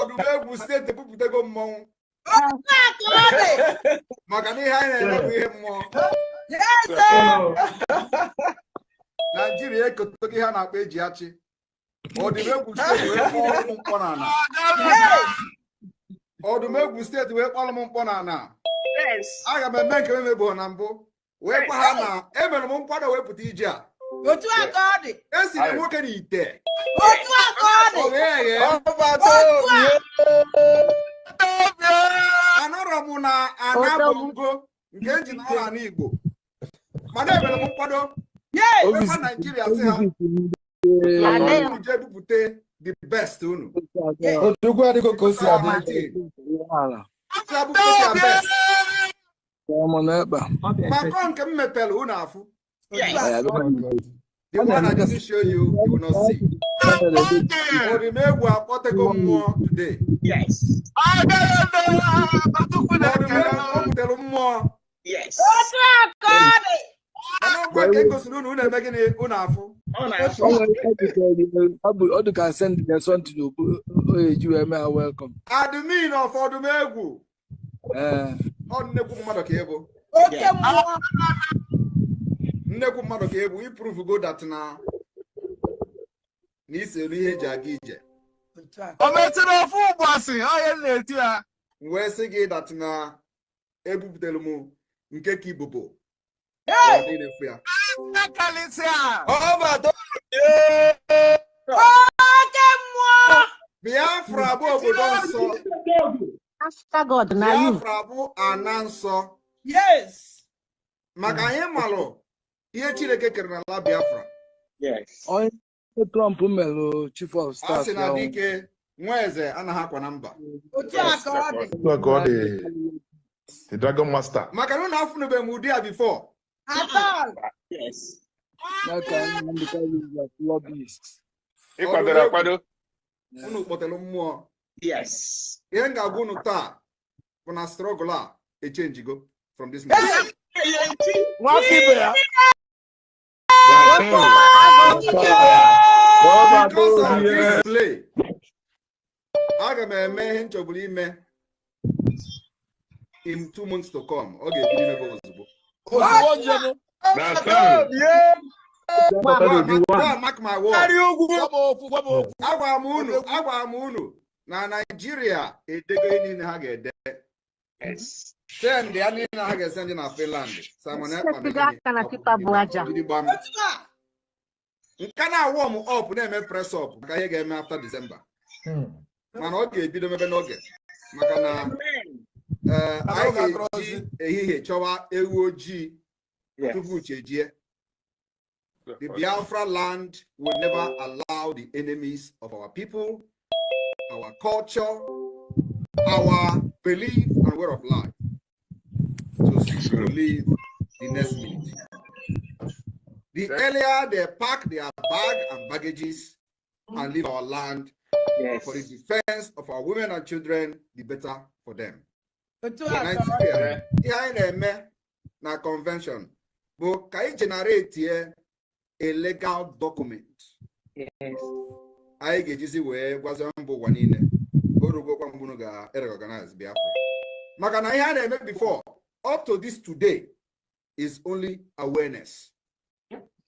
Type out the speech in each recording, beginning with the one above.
Odumegwu steeti ebupụtago mmọnwụ maka na ihe anyị na-eme ihe mmụọ. Naijiria ekotogo ihe a na-akpọ eji achị. Odumegwu steeti wee kpọrọ m mkpọ n'ala. Odumegwu steeti wee kpọrọ m mkpọ n'ala. Aga m eme nke emegbo na mbụ wee gwa ha na emere m nkwado wepụta ije a. Otu aka ọ dị. Esiri nwoke n'ite. Otu aka ọ dị. Anọrọ m na Anabongo nke eji n'ala ala Igbo. Mana emere m nkwado. Wekwa Nigeria sị ha. Unu je bupute the best unu. Odugwu adịgo ka o si adị. Maka nke m mepere unu afụ. The one I didn't show you, you will not see. Odumegwu akpọtego mmụọ today. Yes. Odumegwu mmụọ. Yes. All can send their son to you. Welcome. Admin of Odumegwu. Nnekwu mmadụ ka ebo. Nnekwu mmadụ ka ebo. I prove go that na n'iselu ihe eji aga ije. O metụrụ ofu ụbọchị onye na-eti ya. Wee sị gị that na ebupụtara m nke ka ibobo. Biafra bụ obodo nsọ. Biafra bụ ana nsọ. Yes. Maka anyị malụ ihe Chineke kere n'ala Biafra. Yes. Trump melụ chief of staff. Asị na dike nwa eze anaghị akwa na mba. Otu aka ọ dị. The Dragon Master. Maka na unu afụnube m ụdị a before. Yes. Akwado. Unu kpọtara mmụọ. Yes. Ihe m ga-agwa unu taa bụ na struggle a echenjigo from this moment. Because of this play, aga m eme ihe nchọburu ime in 2 months to come. Ọ ga-ebido imebe ozugbo. Mark my word. Agwa m unu na Nigeria edego ihe niile ha ga-ede. Send ya niile ha ga-esend na Finland. Nke na-awọ m up na-eme press up maka ihe ga-eme after December. Mana ọ ga-ebido mebe n'oge maka na anyị ga-eji ehihie chọwa ewu ojii tupu chejie. The Biafra land will never allow the enemies of our people, our culture, our belief and way of life to live the next minute. The earlier they pack their bag and baggages and leave our land for the defense of our women and children, the better for them. Nigeria, ihe na convention bụ ka generate a legal document. Anyị ga-ejizi wee gwazi mba ụwa niile orugokwa mgbe unu ga-recognize Biafra. Maka na ihe a na-eme before up to this today is only awareness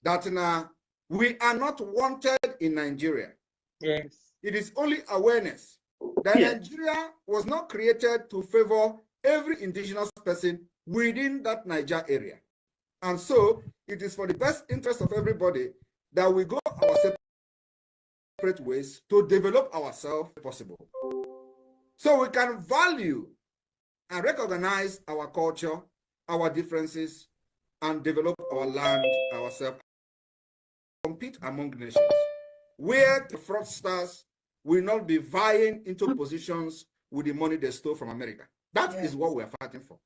that now we are not wanted in Nigeria. Yes. It is only awareness that Nigeria was not created to favor every indigenous person within that Niger area. And so it is for the best interest of everybody that we go our separate ways to develop ourselves if possible. So we can value and recognize our culture, our differences, and develop our land, ourselves, compete among nations, where the fraudsters will not be vying into positions with the money they stole from America. That is what we are fighting for.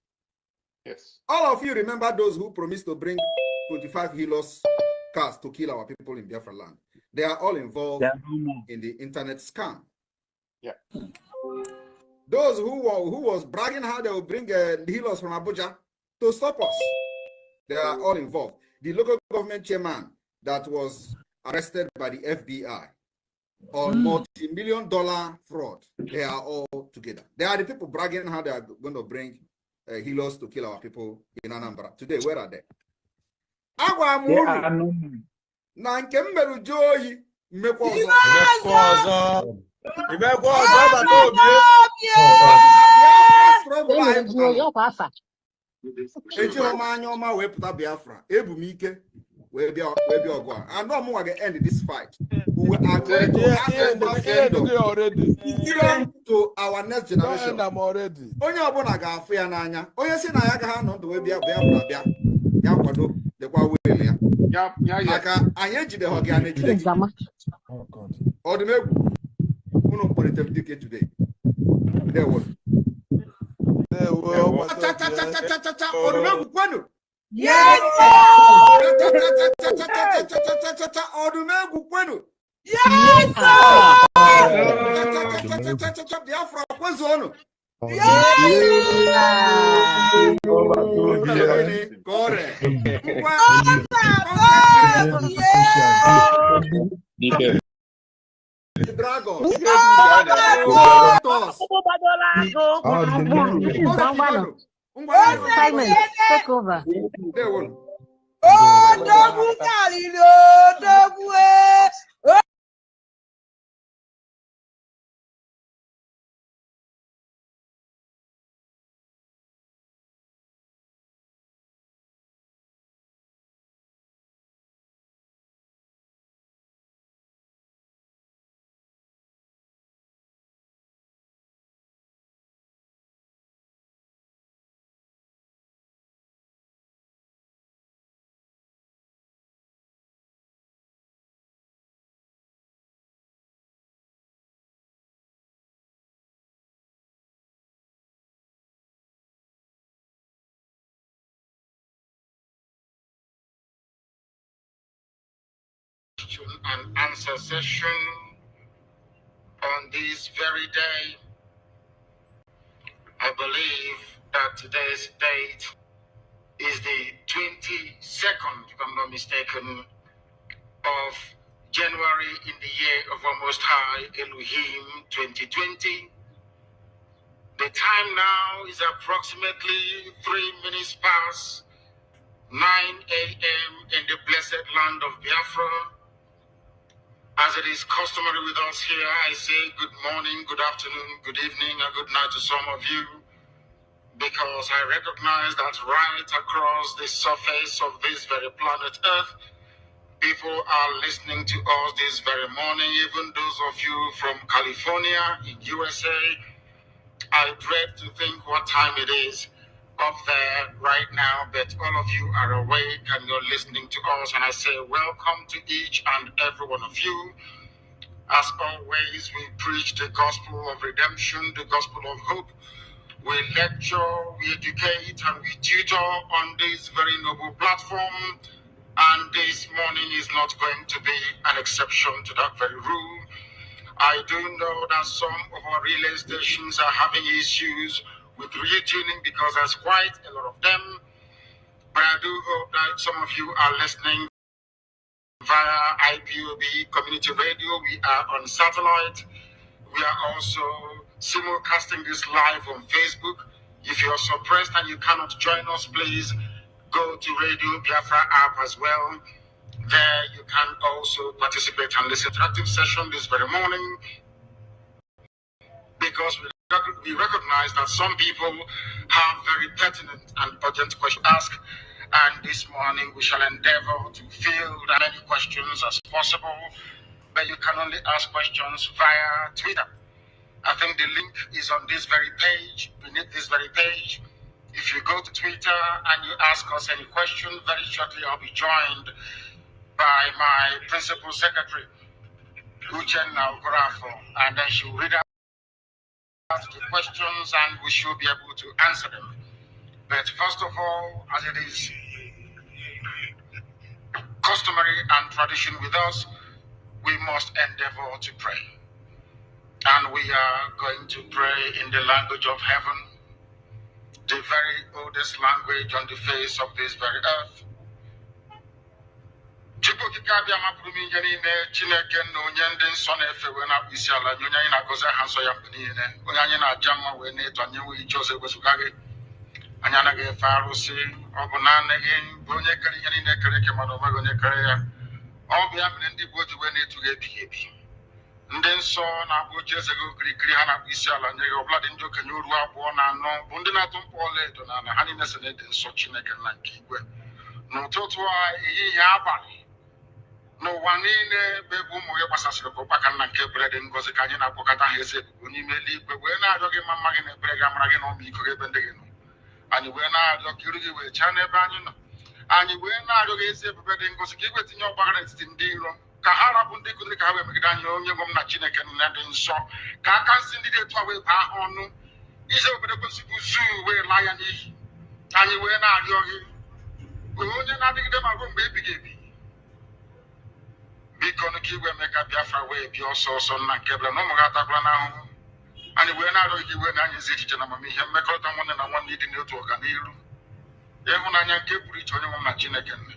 Yes. All of you remember those who promised to bring 25 Helos cars to kill our people in Biafra land. They are all involved in the internet scam. Yeah. Those who was bragging how they will bring Helos from Abuja to stop us, they are all involved. The local government chairman that was arrested by the FBI, on multi-million-dollar fraud. They are all together. They are the people bragging how they are going to bring healers to kill our people in Anambra. Today, where are they? Na nke mmerụ ju oyi mmekwa ọzọ eji ọma anya ọma wee pụta Biafra ebu m ike wee bịa ọgụ a and ọmụnwa ga-end this fight. We are going to end to our next generation. Onye ọbụla ga-afụ ya n'anya onye si na ya ga ha nọ ndụ wee bịa Biafra bịa ya kwado dịkwa wele ya maka anyị ejideghị gị a na-ejide gị ọdụmegwu unu mkpọrịta m dike today. Ọdụmegwu kwenu ọdụmegwu kwenu Biafra kwezu ọnụ Dragons. Simon, take over. And answer session on this very day. I believe that today's date is the 22nd, if I'm not mistaken, of January in the year of our Most High Elohim 2020. The time now is approximately 3 minutes past 9 a.m. in the blessed land of Biafra. As it is customary with us here, I say good morning, good afternoon, good evening, and good night to some of you, because I recognize that right across the surface of this very planet Earth, people are listening to us this very morning, even those of you from California in USA. I dread to think what time it is up there right now, but all of you are awake and you're listening to us, and I say welcome to each and every one of you. As always, we preach the gospel of redemption, the gospel of hope. We lecture, we educate, and we tutor on this very noble platform, and this morning is not going to be an exception to that very rule. I do know that some of our relay stations are having issues with retuning because there's quite a lot of them. But I do hope that some of you are listening via IPOB Community Radio. We are on satellite. We are also simulcasting this live on Facebook. If you're suppressed and you cannot join us, please go to Radio Biafra app as well. There you can also participate in this interactive session this very morning, because we recognize that some people have very pertinent and urgent questions to ask, and this morning we shall endeavor to field as many questions as possible, but you can only ask questions via Twitter. I think the link is on this very page, beneath this very page. If you go to Twitter and you ask us any question, very shortly I'll be joined by my principal secretary, Uchenna Okorafo, and then she will read out the questions and we should be able to answer them. But first of all, as it is customary and tradition with us, we must endeavor to pray. And we are going to pray in the language of heaven, the very oldest language on the face of this very earth. Chukwu kikabia maprumi nyani ne Chineke no nyende nso na efe we na bisi ala nyonya ina goza hanso ya mbini ne onyanyi na jama we ne to anyewe ijose gwesugage anyana ge farusi obuna ne gen bonye kari nyani ne kare ke mano ma gonye kare ya obia mne ndi boji we ne tuge bi ndị nsọ na-abụ oche eze gị okirikiri ha na-akpụ isi ala nye gị ọbụla dị ndị okenye oru abụọ na anọ bụ ndị na-atụ mkpọ ọlaedo na ala ha niile so na-ede nsọ Chineke na nke igwe n'ụtụtụ a ehihie abalị n'ụwa niile ebe ebe ụmụ gị gbasasịrị ka ụkpaka nna nke ebere dị ngọzi ka anyị na-akpọkọta ha eze ebubo n'ime eluigwe wee na-arịọ gị ma mma gị na ebere gị amara gị na ọmịiko gị ebe ndị gị nọ anyị wee na-arịọ ka iru gị wee chaa n'ebe anyị nọ anyị wee na-arịọ gị ezi ebube dị ngọzi ka igwe tinye ọgbaghara n'etiti ndị iro ka ha rapụ ndị kụziri ka ha wee megide anyị onye nwe m na Chineke nna dị nsọ ka aka nsị ndị dị etu a wee baa ha ọnụ ize obodo kwesịrị zuu wee laa ya n'iyi anyị wee na-arịọ gị onye na-adịgide ma ruo mgbe ebighị ebi biko ka iwe mee ka Biafra wee bịa ọsọ ọsọ nna nke bịara na ụmụ gị atakwala n'ahụhụ anyị wee na-arịọ gị iwe na anyị ezi echiche na amamihe mmekọrịta nwanne na nwanne ịdị n'otu ọganiru ịhụnanya nke pụrụ iche onye nwe m na Chineke nna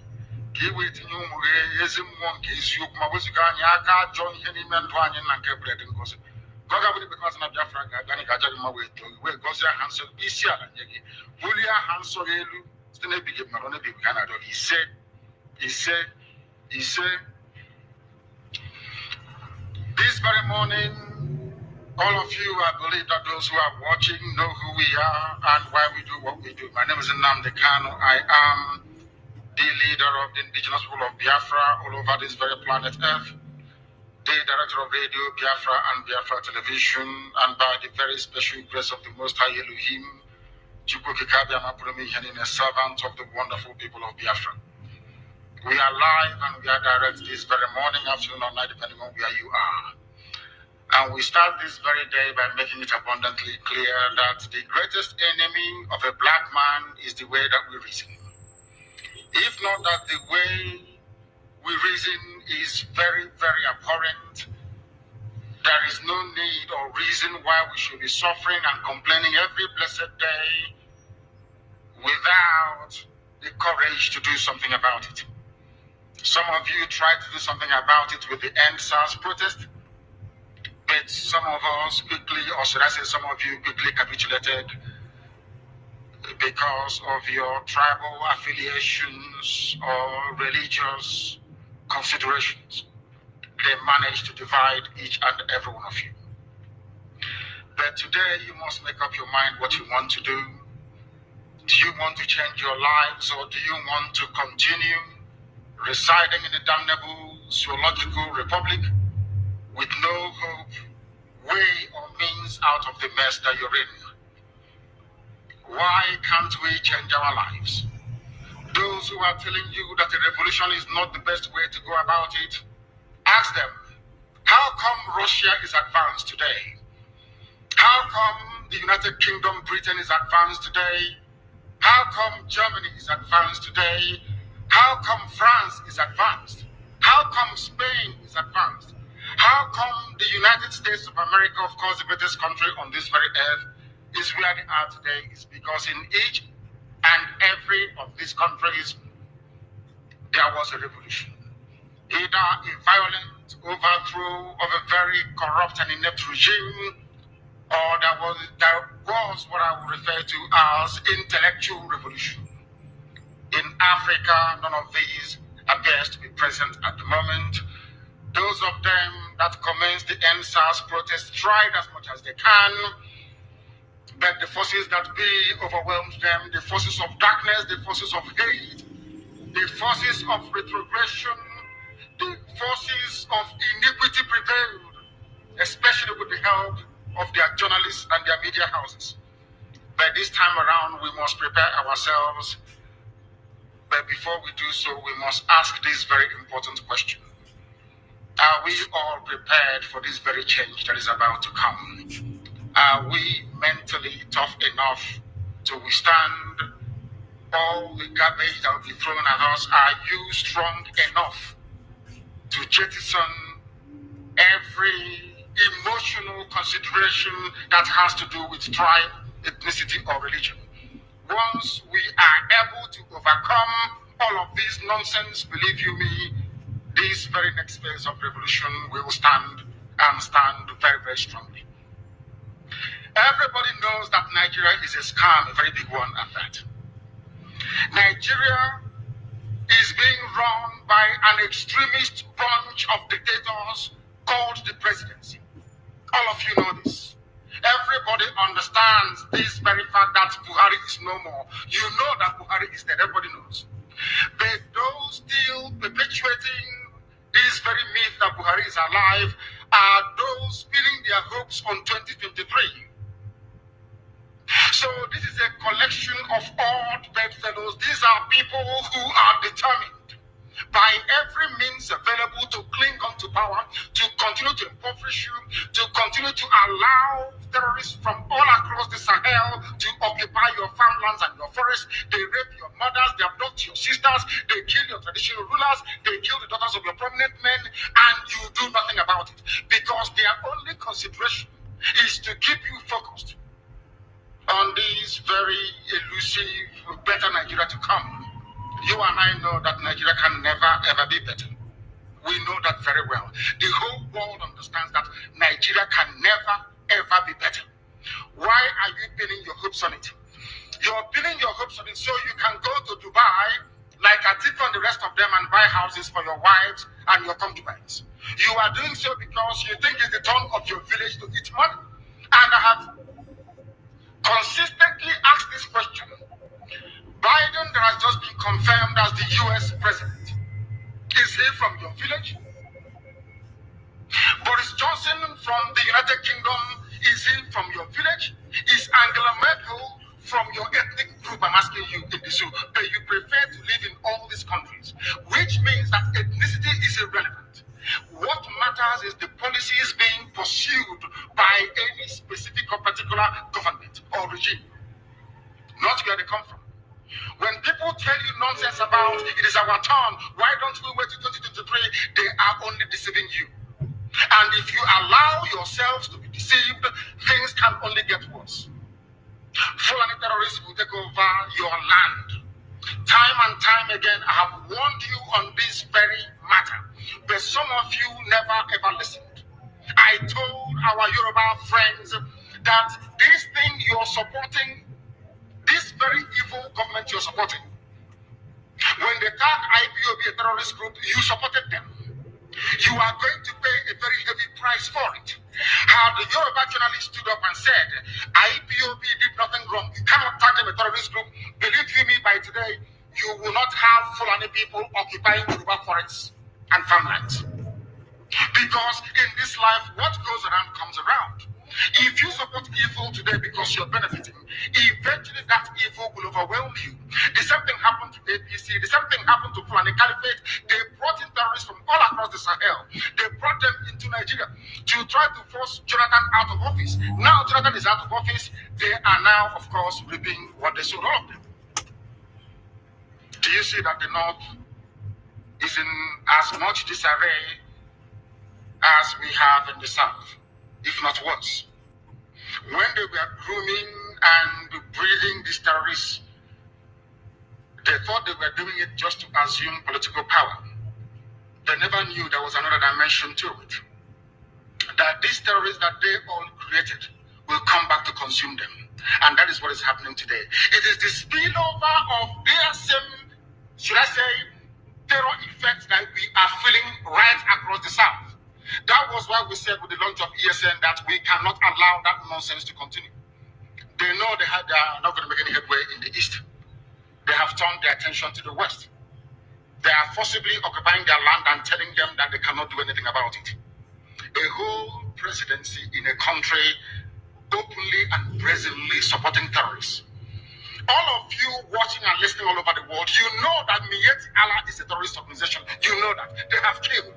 ka iwe tinye ụmụ gị ezi mmụọ nke eziokwu ma wezụga anyị aka ajọ ihe n'ime ndụ anyị na nke bred ngozi ka ọ ga-abụ bekasị na Biafra ga-aga anyị ga-aja gị mma wee too gị wee gọzie aha nsọ isi ala nye gị bulie aha nsọ gị elu site n'ebighị mmadụ n'ebighị ka a na-arịọ gị ise ise ise. This very morning, all of you, I believe that those who are watching know who we are and why we do what we do. My name is Nnamdi Kanu. I am the leader of the indigenous people of Biafra all over this very planet Earth, the director of Radio Biafra and Biafra Television, and by the very special grace of the Most High Elohim, a servant of the wonderful people of Biafra. We are live and we are direct this very morning, afternoon, or night, depending on where you are. And we start this very day by making it abundantly clear that the greatest enemy of a black man is the way that we reason. If not that the way we reason is very, very abhorrent, there is no need or reason why we should be suffering and complaining every blessed day without the courage to do something about it. Some of you tried to do something about it with the End SARS protest, but some of us quickly, or should I say some of you quickly capitulated because of your tribal affiliations or religious considerations. They managed to divide each and every one of you. But today you must make up your mind what you want to do. Do you want to change your lives, or do you want to continue residing in a damnable zoological republic with no hope, way, or means out of the mess that you're in? Why can't we change our lives? Those who are telling you that a revolution is not the best way to go about it, ask them, how come Russia is advanced today? How come the United Kingdom, Britain is advanced today? How come Germany is advanced today? How come France is advanced? How come Spain is advanced? How come the United States of America, of course, the greatest country on this very earth, is where they are today? Is because in each and every of these countries, there was a revolution. Either a violent overthrow of a very corrupt and inept regime, or there was what I would refer to as intellectual revolution. In Africa, none of these appears to be present at the moment. Those of them that commenced the End SARS protest tried as much as they can, but the forces that be overwhelmed them, the forces of darkness, the forces of hate, the forces of retrogression, the forces of iniquity prevailed, especially with the help of their journalists and their media houses. But this time around, we must prepare ourselves. But before we do so, we must ask this very important question. Are we all prepared for this very change that is about to come? Are we mentally tough enough to withstand all the garbage that will be thrown at us? Are you strong enough to jettison every emotional consideration that has to do with tribe, ethnicity, or religion? Once we are able to overcome all of this nonsense, believe you me, this very next phase of revolution, we will stand and stand very, very strongly. Everybody knows that Nigeria is a scam, a very big one at that. Nigeria is being run by an extremist bunch of dictators called the presidency. All of you know this. Everybody understands this very fact that Buhari is no more. You know that Buhari is dead. Everybody knows. But those still perpetuating this very myth that Buhari is alive are those pinning their hopes on 2023. So this is a collection of odd bedfellows. These are people who are determined by every means available to cling on to power, to continue to impoverish you, to continue to allow terrorists from all across the Sahel to occupy your farmlands and your forests. They rape your mothers, they abduct your sisters, they kill your traditional rulers, they kill the daughters of your prominent men, and you do nothing about it because their only consideration is to keep you focused on this very elusive, better Nigeria to come. You and I know that Nigeria can never ever be better. We know that very well. The whole world understands that Nigeria can never ever be better. Why are you pinning your hopes on it? You're pinning your hopes on it so you can go to Dubai like Atiku and the rest of them and buy houses for your wives and your concubines. You are doing so because you think it's the turn of your village to eat money. And I have consistently asked this question. Biden that has just been confirmed as the US president. Is he from your village? Boris Johnson from the United Kingdom, is he from your village? Is Angela Merkel from your ethnic group? I'm asking you in the zoo. But you prefer to live in all these countries, which means that ethnicity is irrelevant. What matters is the policies being pursued by any specific or particular government or regime, not where they come from. When people tell you nonsense about it is our turn, why don't we wait till 2023? They are only deceiving you. And if you allow yourselves to be deceived, things can only get worse. Foreign terrorists will take over your land. Time and time again, I have warned you on this very matter, but some of you never ever listened. I told our Yoruba friends that this thing you're supporting, this very evil government you're supporting, when they tag IPOB a terrorist group, you supported them. You are going to pay a very heavy price for it. How the Yoruba journalist stood up and said, IPOB did nothing wrong. You cannot tag them a terrorist group. Believe you me, by today, you will not have Fulani people occupying Yoruba forests and farmlands. Because in this life, what goes around comes around. If you support evil today because you're benefiting, eventually that evil will overwhelm you. The same thing happened to APC, the same thing happened to Fulani Caliphate. They brought in terrorists from all across the Sahel. They brought them into Nigeria to try to force Jonathan out of office. Now Jonathan is out of office. They are now, of course, reaping what they sowed, all of them. Do you see that the North is in as much disarray as we have in the South, if not worse? When they were grooming and breeding these terrorists, they thought they were doing it just to assume political power. They never knew there was another dimension to it. That these terrorists that they all created will come back to consume them. And that is what is happening today. It is the spillover of their same, should I say, terror effects that we are feeling right across the South. That was why we said with the launch of ESN that we cannot allow that nonsense to continue. They know they are not going to make any headway in the East. They have turned their attention to the West. They are forcibly occupying their land and telling them that they cannot do anything about it. A whole presidency in a country openly and brazenly supporting terrorists. All of you watching and listening all over the world, you know that Miyetti Allah is a terrorist organization. You know that. They have killed.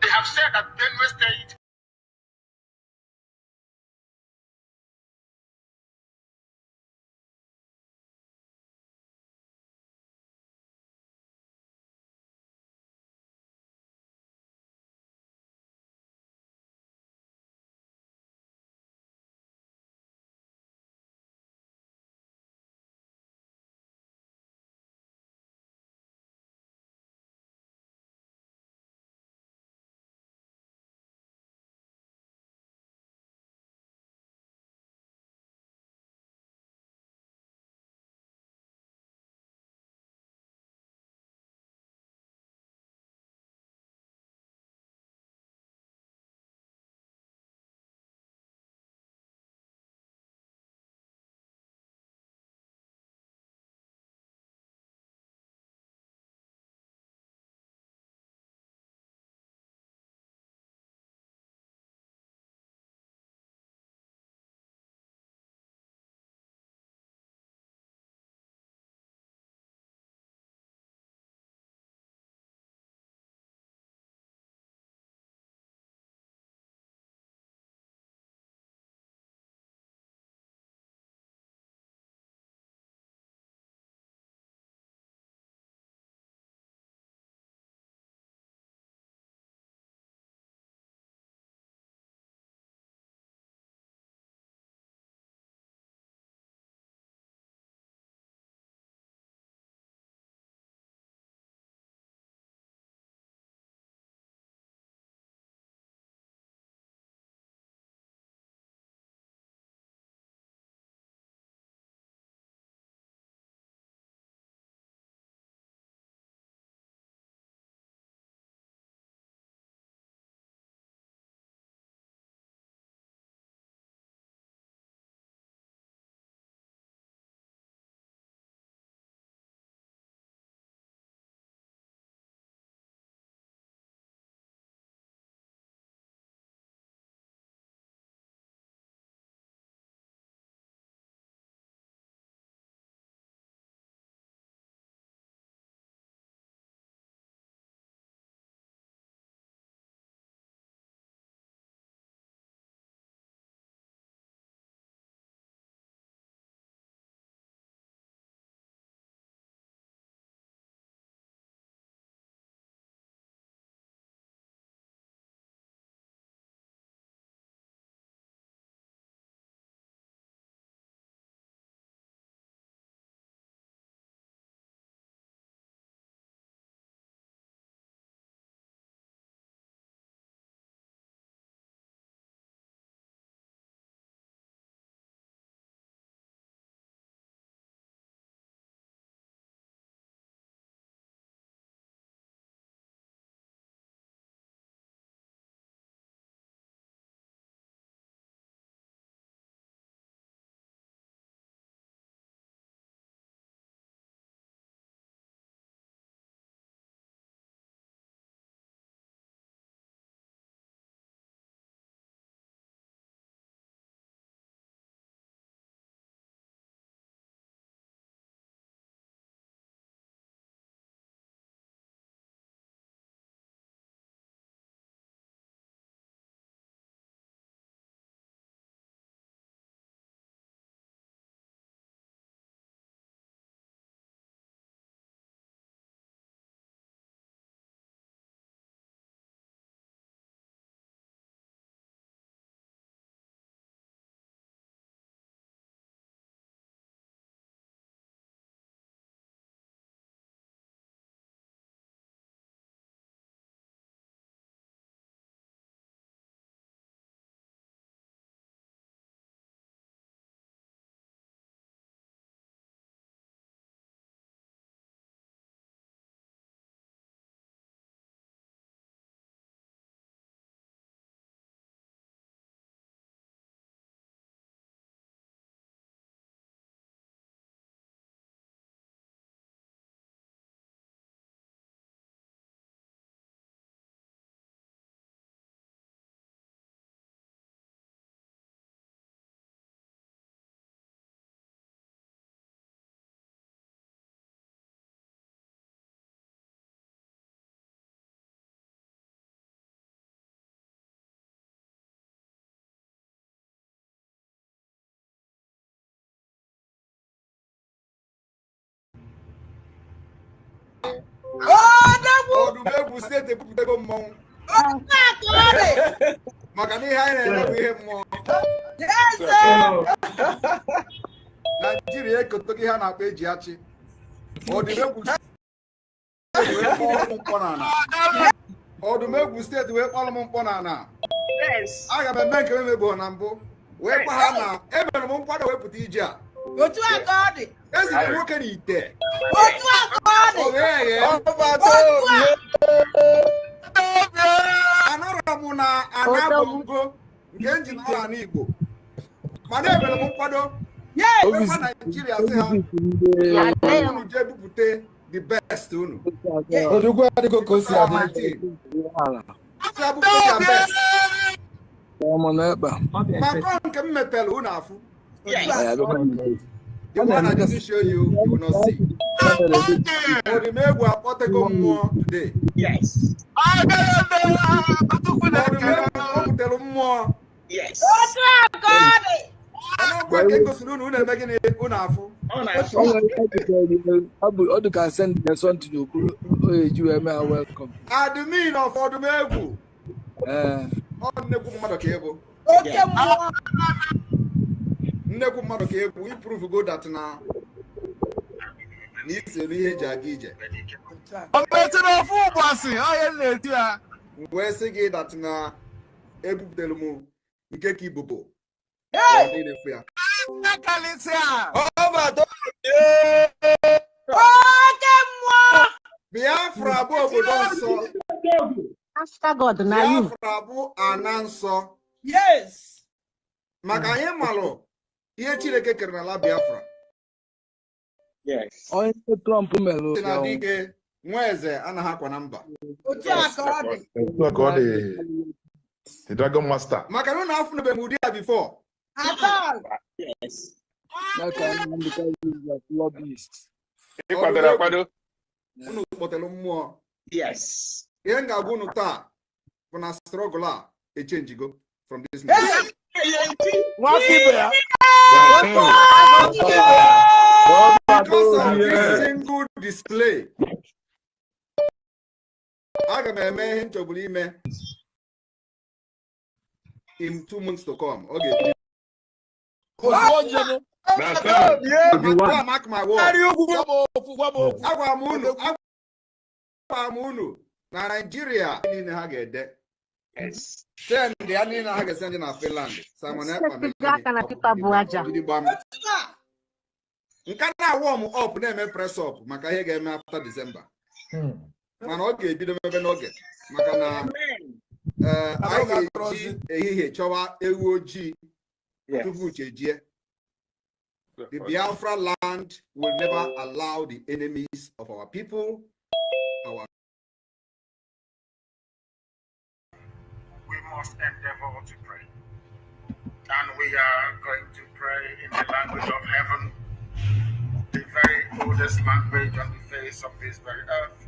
They have said that Benue State Odumegwu steeti ebupụtago mmọnwụ maka na ihe anyị na-eme bụ ihe mmụọ. Naijiria ekotogo ihe a na-akpọ eji achị. Odumegwu steeti wee kpọrọ m mkpọ n'ala. Aga m eme nke emegbo na mbụ wee gwa ha na emere m nkwado wepụta ije a. Otu aka ọ dị. Eziri nwoke n'ite. Otu aka ọ dị. Anara m na ana bụ ngo nke njin ala n'Igbo. Mana emere m nkwado. Ekwe Naijiria sị ha unu jee bupụte the best unu. Odugwu adịgo ka o si adị. Maka nke m mepere unu afụ. The one I didn't show you, you will not see. Odumegwu akpọtego mmụọ today. Yes. Odumegwu mmụọ. Yes. Odu can send the son to you. Welcome. Admin of Odumegwu. Nnekwu mmadụ ka egwu improve go that na n'isere ihe eji aga ije. Wee sị gị that na ebupụtara m nke ka ibobo. Biafra bụ obodo nsọ. Biafra bụ ana nsọ. Yes. Maka anyị malụ ihe Chineke kere n'ala Biafra. Yes. Onye Trump melụ. Na dike nwa eze anaghị akwa na mba. Otu aka ọ dị. The Dragon Master. Maka na unu afụ nebe m ụdị ya before. Yes. Unu kpọtelu mmụọ. Yes. Ihe m ga-agwa unu taa bụ na struggle a echenjigo from this moment. Because of this single display, aga m eme ihe nchọburu ime in 2 months to come. Okay. Mark my word. Agwa m unu na Nigeria niile ha ga-ede. Yes. Send ya niile ha ga-esend na Finland. Simon Nka na-awọ m up na-eme press up maka ihe ga-eme after December. Mana ọ ga-ebido mebe n'oge maka na anyị ga-eji ehihie chọwa ewu ojii tupu chejie. The Biafra land will never allow the enemies of our people, we must endeavor to pray. And we are going to pray in the language of heaven, the very oldest language on the face of this very earth.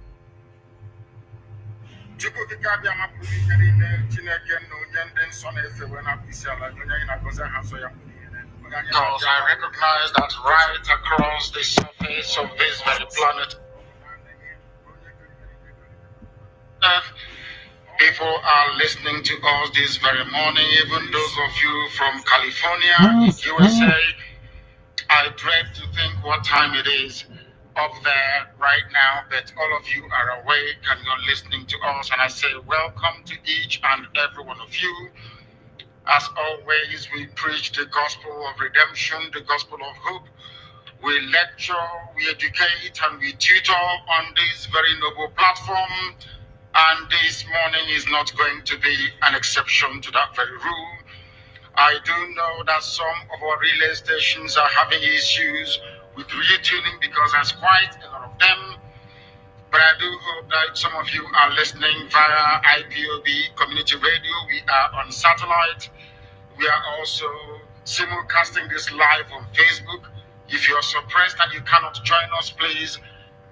Because I recognize that right across the surface of this very planet, Earth, people are listening to us this very morning, even those of you from California, USA. I dread to think what time it is up there right now, but all of you are awake and you're listening to us, and I say welcome to each and every one of you. As always, we preach the gospel of redemption, the gospel of hope. We lecture, we educate, and we tutor on this very noble platform. And this morning is not going to be an exception to that very rule. I do know that some of our relay stations are having issues with retuning because there's quite a lot of them. But I do hope that some of you are listening via IPOB Community Radio. We are on satellite. We are also simulcasting this live on Facebook. If you're suppressed and you cannot join us, please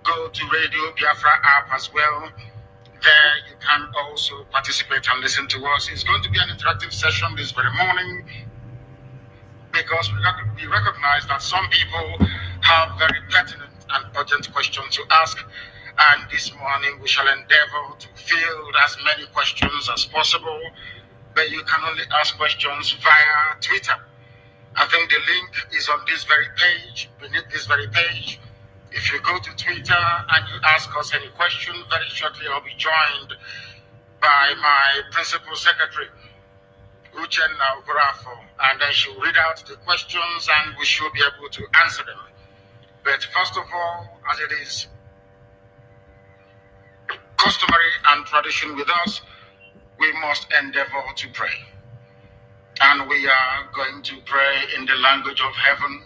go to Radio Biafra app as well. There you can also participate and listen to us. It's going to be an interactive session this very morning because we recognize that some people have very pertinent and urgent questions to ask. And this morning we shall endeavor to field as many questions as possible, but you can only ask questions via Twitter. I think the link is on this very page, beneath this very page. If you go to Twitter and you ask us any question, very shortly I'll be joined by my principal secretary, Uchenna Obrafo, and then she'll read out the questions and we should be able to answer them. But first of all, as it is customary and tradition with us, we must endeavor to pray. And we are going to pray in the language of heaven,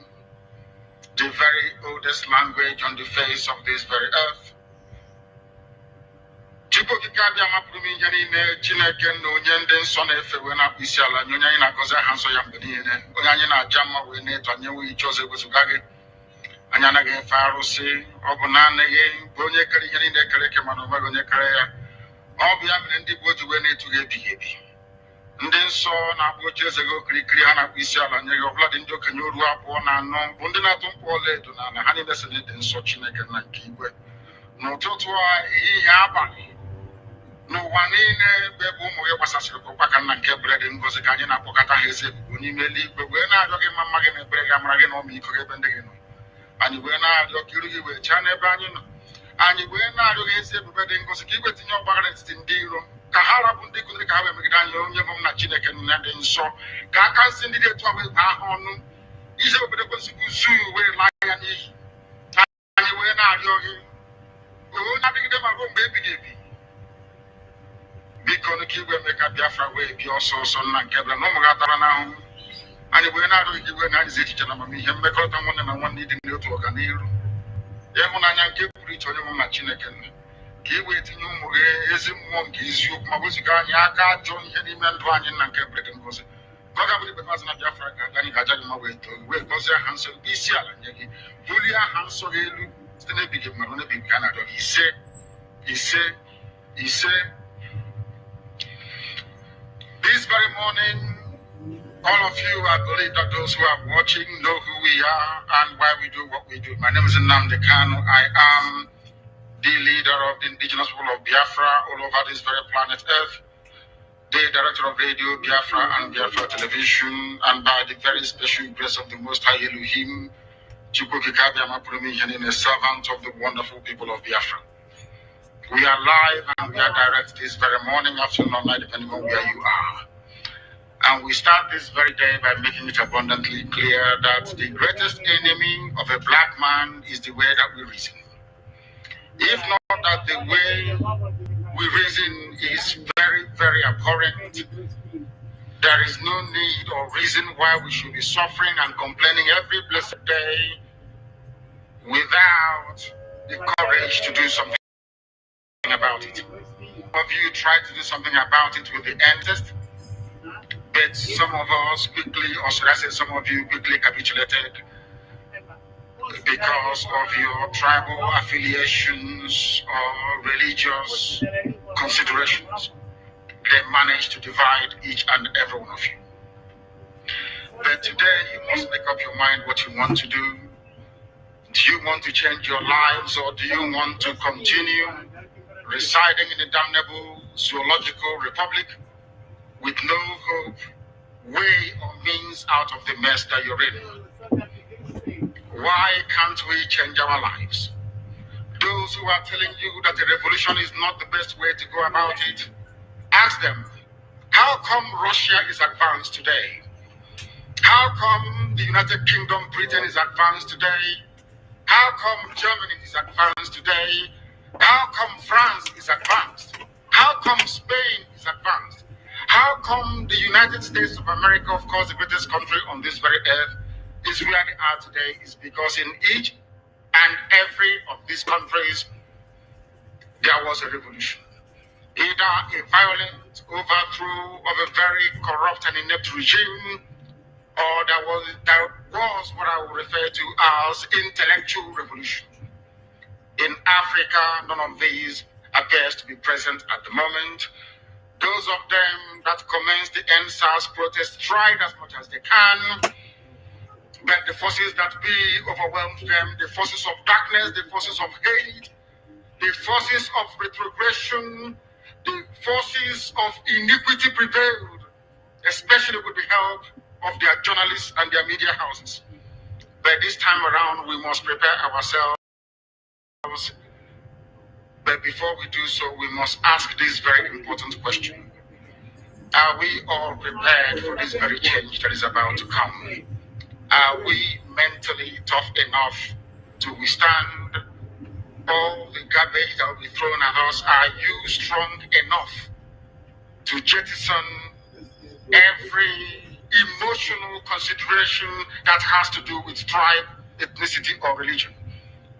the very oldest language on the face of this very earth. Ndị nsọ na-akpọ Jeze gị okirikiri ha na-akpọ isi ala nye gị ọbụla dị ndị okenye oru abụọ na anọ bụ ndị na-atụ mkpọ ọlaedo na ala ha niile si na ịdị nsọ Chineke na nke igwe n'ụtụtụ a ehihie abalị n'ụwa niile ebe ụmụ gị gbasasịrị ụkpa ka nna nke ebere dị ngozi ka anyị na-akpọkọta ha eze ebubo n'ime eluigwe wee na-arịọ gị mma mma gị na ebere gị amara gị na ọmịiko gị ebe ndị gị nọ anyị wee na-arịọ ka iru gị wee chaa n'ebe anyị nọ anyị wee na-arịọ gị eze ebube dị ngozi ka igwe tinye ọgbaghara n'etiti ndị iro ka ha rapụ ndị kụziri ka ha wee megide anyị onye bụ m na Chineke nna dị nsọ ka aka nsị ndị dị etu a wee baa ha ọnụ ije obodo kwesịrị uzu wee laa ya n'iyi anyị wee na-arịọ gị onye adịgide ma ruo mgbe ebighị ebi biko ka igwe mee ka Biafra wee bịa ọsọ ọsọ nna nke bịara na ụmụ gị atara n'ahụhụ anyị wee na-arịọ gị wee na-adịzi echiche na amamihe mmekọrịta nwanne na nwanne ịdị n'otu ọganiru ịhụnanya nke pụrụ iche onye bụ m na Chineke nna ka i wee tinye ụmụ gị ezi mmụọ nke eziokwu ma weziga anyị aka ajọ ihe n'ime ndụ anyị nna nke ebere dị ngozi ka ọ ga-abụrụ ikpe mazị na Biafra ga-aga anyị ga-aja gị ma wee too wee gọzie aha nsọ gị isi ala nye gị bulie aha nsọ gị elu site n'ebighị mmadụ n'ebighị ka a na-arịọ gị ise ise ise. This very morning, all of you, I believe that those who are watching know who we are and why we do what we do. My name is Nnamdi Kanu. I am the leader of the indigenous people of Biafra all over this very planet Earth, the director of Radio Biafra and Biafra Television, and by the very special grace of the Most High Elohim, a servant of the wonderful people of Biafra. We are live and we are direct this very morning, afternoon, or night, depending on where you are. And we start this very day by making it abundantly clear that the greatest enemy of a black man is the way that we reason. If not that the way we reason is very, very abhorrent, there is no need or reason why we should be suffering and complaining every blessed day without the courage to do something about it. Some of you tried to do something about it with the end, but some of us quickly, or should I say some of you quickly capitulated because of your tribal affiliations or religious considerations. They managed to divide each and every one of you. But today you must make up your mind what you want to do. Do you want to change your lives, or do you want to continue residing in a damnable zoological republic with no hope, way, or means out of the mess that you're in? Why can't we change our lives? Those who are telling you that a revolution is not the best way to go about it, ask them, how come Russia is advanced today? How come the United Kingdom, Britain is advanced today? How come Germany is advanced today? How come France is advanced? How come Spain is advanced? How come the United States of America, of course, the greatest country on this very earth, is where they are today? Is because in each and every of these countries, there was a revolution. Either a violent overthrow of a very corrupt and inept regime, or there was what I would refer to as intellectual revolution. In Africa, none of these appears to be present at the moment. Those of them that commenced the NSAS protest tried as much as they can, but the forces that be overwhelmed them, the forces of darkness, the forces of hate, the forces of retrogression, the forces of iniquity prevailed, especially with the help of their journalists and their media houses. But this time around, we must prepare ourselves. But before we do so, we must ask this very important question. Are we all prepared for this very change that is about to come? Are we mentally tough enough to withstand all the garbage that will be thrown at us? Are you strong enough to jettison every emotional consideration that has to do with tribe, ethnicity, or religion?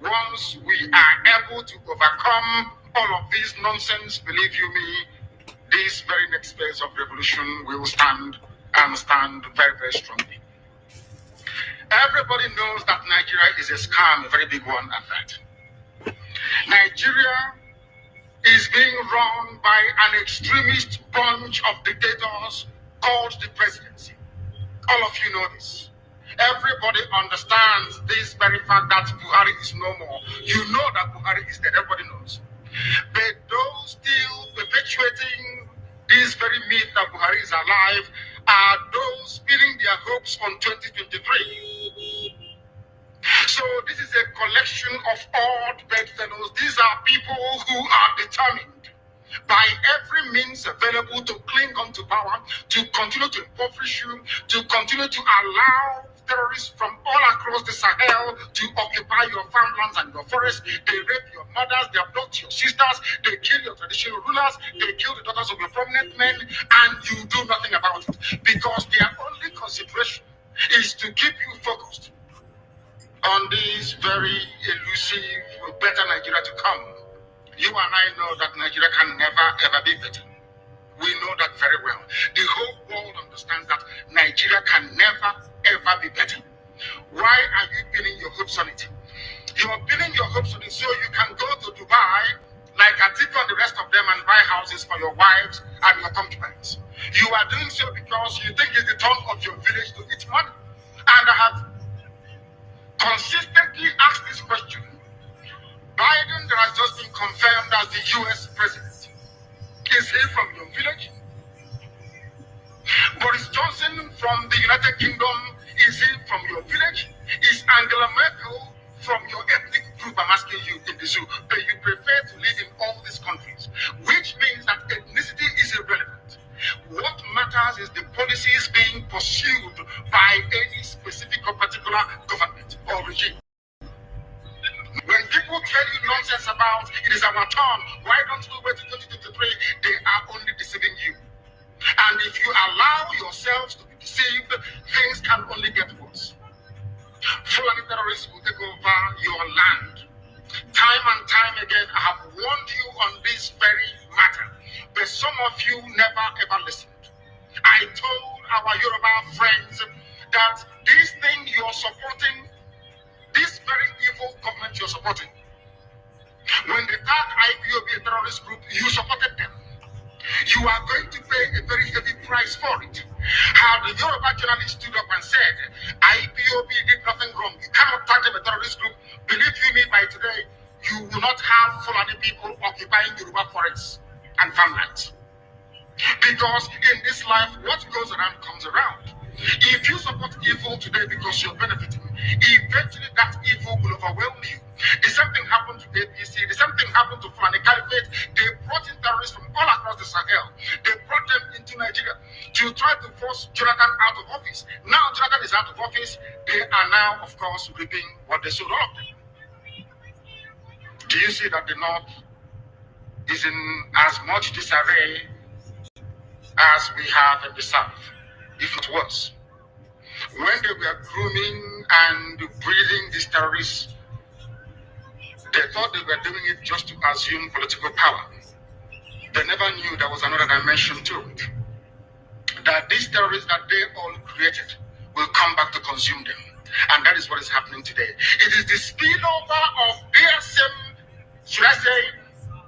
Once we are able to overcome all of this nonsense, believe you me, this very next phase of revolution will stand and stand very, very strongly. Everybody knows that Nigeria is a scam, a very big one at that. Nigeria is being run by an extremist bunch of dictators called the presidency. All of you know this. Everybody understands this very fact that Buhari is no more. You know that Buhari is dead. Everybody knows. But those still perpetuating this very myth that Buhari is alive are those pinning their hopes on 2023. So this is a collection of odd bedfellows. These are people who are determined by every means available to cling on to power, to continue to impoverish you, to continue to allow terrorists from all across the Sahel to occupy your farmlands and your forests. They rape your mothers, they abduct your sisters, they kill your traditional rulers, they kill the daughters of your prominent men, and you do nothing about it because their only consideration is to keep you focused on this very elusive, better Nigeria to come. You and I know that Nigeria can never ever be better. We know that very well. The whole world understands that Nigeria can never ever be better. Why are you pinning your hopes on it? You are pinning your hopes on it so you can go to Dubai like Atiku and the rest of them and buy houses for your wives and your concubines. You are doing so because you think it's the turn of your village to eat money. And I have consistently asked this question. Biden, that has just been confirmed as the US president, is he from your village? Boris Johnson from the United Kingdom, is he from your village? Is Angela Merkel from your ethnic group? I'm asking you in the zoo. But you prefer to live in all these countries, which means that ethnicity is irrelevant. What matters is the policies being pursued by any specific or particular government or regime. When people tell you nonsense about it is our turn, why don't we wait till 2023? They are only deceiving you. And if you allow yourselves to be deceived, things can only get worse. Fulani terrorists will take over your land. Time and time again, I have warned you on this very matter, but some of you never ever listened. I told our Yoruba friends that this thing you're supporting, this very evil government you're supporting, when they tagged IPOB a terrorist group, you supported them. You are going to pay a very heavy price for it. How the Yoruba journalist stood up and said, IPOB did nothing wrong. You cannot tag them a terrorist group. Believe you me, by today, you will not have Fulani people occupying Yoruba forests and farmlands. Because in this life, what goes around comes around. If you support evil today because you're benefiting, eventually that evil will overwhelm you. The same thing happened to APC, the same thing happened to Fulani Caliphate. They brought in terrorists from all across the Sahel. They brought them into Nigeria to try to force Jonathan out of office. Now Jonathan is out of office, they are now, of course, reaping what they sowed, all of them. Do you see that the North is in as much disarray as we have in the South, if not worse? When they were grooming and breeding these terrorists, they thought they were doing it just to assume political power. They never knew there was another dimension to it. That these terrorists that they all created will come back to consume them. And that is what is happening today. It is the spillover of their same, should I say,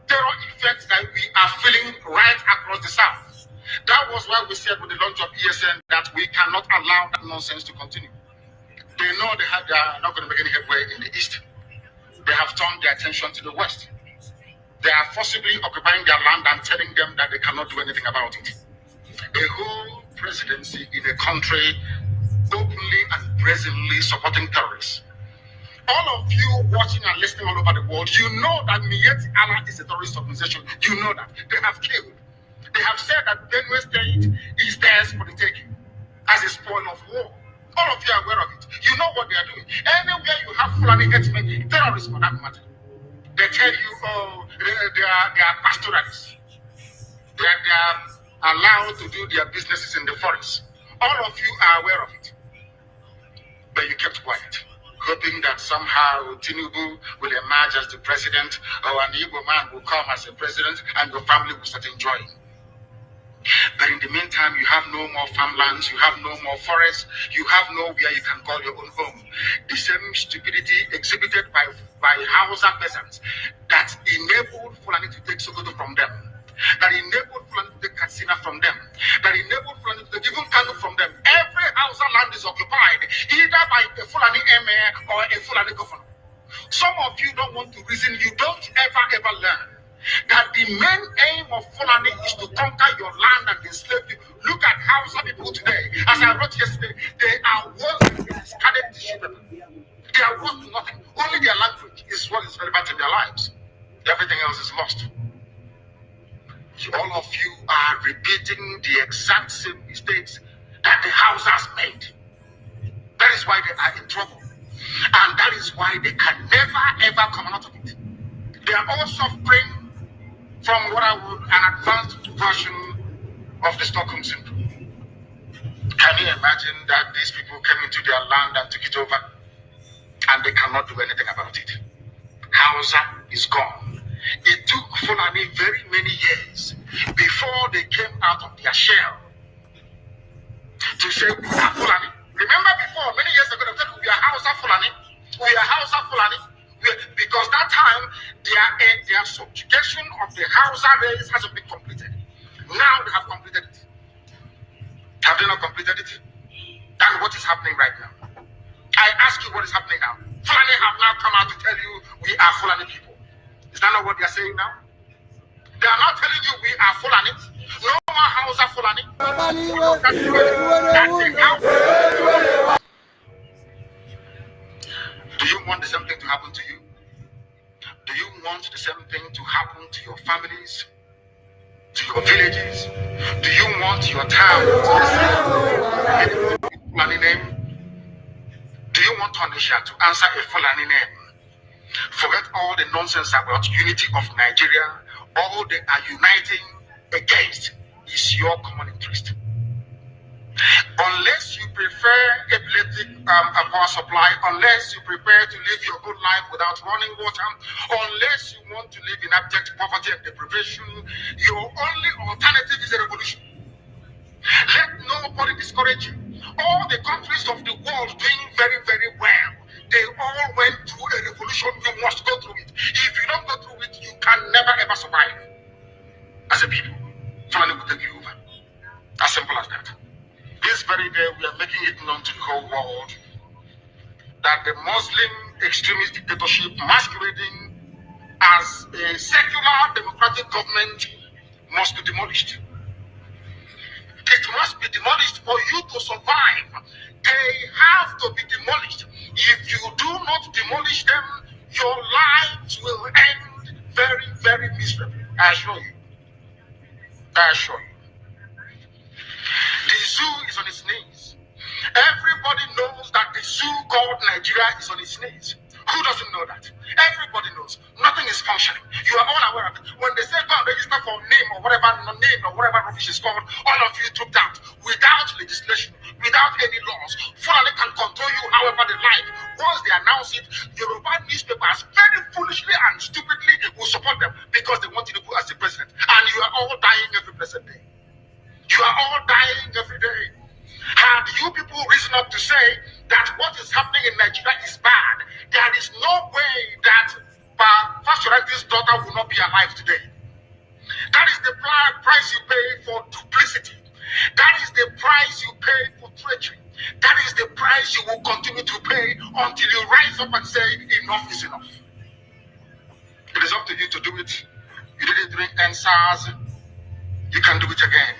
terror effects that we are feeling right across the South. That was why we said with the launch of ESN that we cannot allow that nonsense to continue. They know they are not going to make any headway in the East. They have turned their attention to the West. They are forcibly occupying their land and telling them that they cannot do anything about it. A whole presidency in a country openly and brazenly supporting terrorists. All of you watching and listening all over the world, you know that Miyet Allah is a terrorist organization. You know that. They have killed. They have said that Benue State is theirs for the taking as a spoil of war. All of you are aware of it. You know what they are doing. Anywhere you have Fulani headsmen, terrorists for that matter, they tell you, oh, they are pastoralists. They are allowed to do their businesses in the forest. All of you are aware of it. But you kept quiet, hoping that somehow Tinubu will emerge as the president, or an Igbo man will come as the president, and your family will start enjoying. But in the meantime, you have no more farmlands, you have no more forests, you have nowhere you can call your own home. The same stupidity exhibited by Hausa peasants that enabled Fulani to take Sokoto from them, that enabled Fulani to take Katsina from them, that enabled Fulani to take even Kanu from them. Every Hausa land is occupied either by a Fulani emir or a Fulani governor. Some of you don't want to reason, you don't ever learn that the main aim of Fulani is to conquer your land and enslave you. Look at Hausa people today. As I wrote yesterday, they are worse than discarded tissue paper. They are worth nothing. Only their language is what is relevant in their lives. Everything else is lost. All of you are repeating the exact same mistakes that the Hausas made. That is why they are in trouble. And that is why they can never ever come out of it. They are all suffering from what I would an advanced version of the Stockholm syndrome. Can you imagine that these people came into their land and took it over and they cannot do anything about it? Hausa is gone. It took Fulani very many years before they came out of their shell to say we are Fulani. Remember before, many years ago, they said we are Hausa Fulani. We are Hausa Fulani. Because that time, their subjugation of the Hausa race hasn't been completed. Now they have completed it. Have they not completed it? That's what is happening right now. I ask you what is happening now. Fulani have now come out to tell you we are Fulani people. Is that not what they are saying now? They are not telling you we are Fulani. No more Hausa Fulani. Do you want the same thing to happen to you? Do you want the same thing to happen to your families, to your villages? Do you want your town to answer a Fulani name? Do you want Tunisia to answer a Fulani name? Forget all the nonsense about unity of Nigeria. All they are uniting against is your common interest. Unless you prefer epileptic power supply, unless you prepare to live your good life without running water, unless you want to live in abject poverty and deprivation, your only alternative is a revolution. Let nobody discourage you. All the countries of the world doing very, very well, they all went through a revolution. You must go through it. If you don't go through it, you can never ever survive. As a people, Fulani will take you over. As simple as that. This very day, we are making it known to the whole world that the Muslim extremist dictatorship masquerading as a secular democratic government must be demolished. It must be demolished for you to survive. They have to be demolished. If you do not demolish them, your lives will end very, very miserably. I assure you. I assure you. The zoo is on its knees. Everybody knows that the zoo called Nigeria is on its knees. Who doesn't know that? Everybody knows. Nothing is functioning. You are all aware of it. When they say go and register for name or whatever rubbish is called, all of you trooped out without legislation, without any laws. Fulani can control you however they like. Once they announce it, Yoruba newspapers very foolishly and stupidly will support them because they want Tinubu as the president. And you are all dying every blessed day. You are all dying every day. Had you people risen up to say that what is happening in Nigeria is bad, there is no way that Fashoranti's daughter will not be alive today. That is the price you pay for duplicity. That is the price you pay for treachery. That is the price you will continue to pay until you rise up and say enough is enough. It is up to you to do it, You did it during NSAS. You can do it again.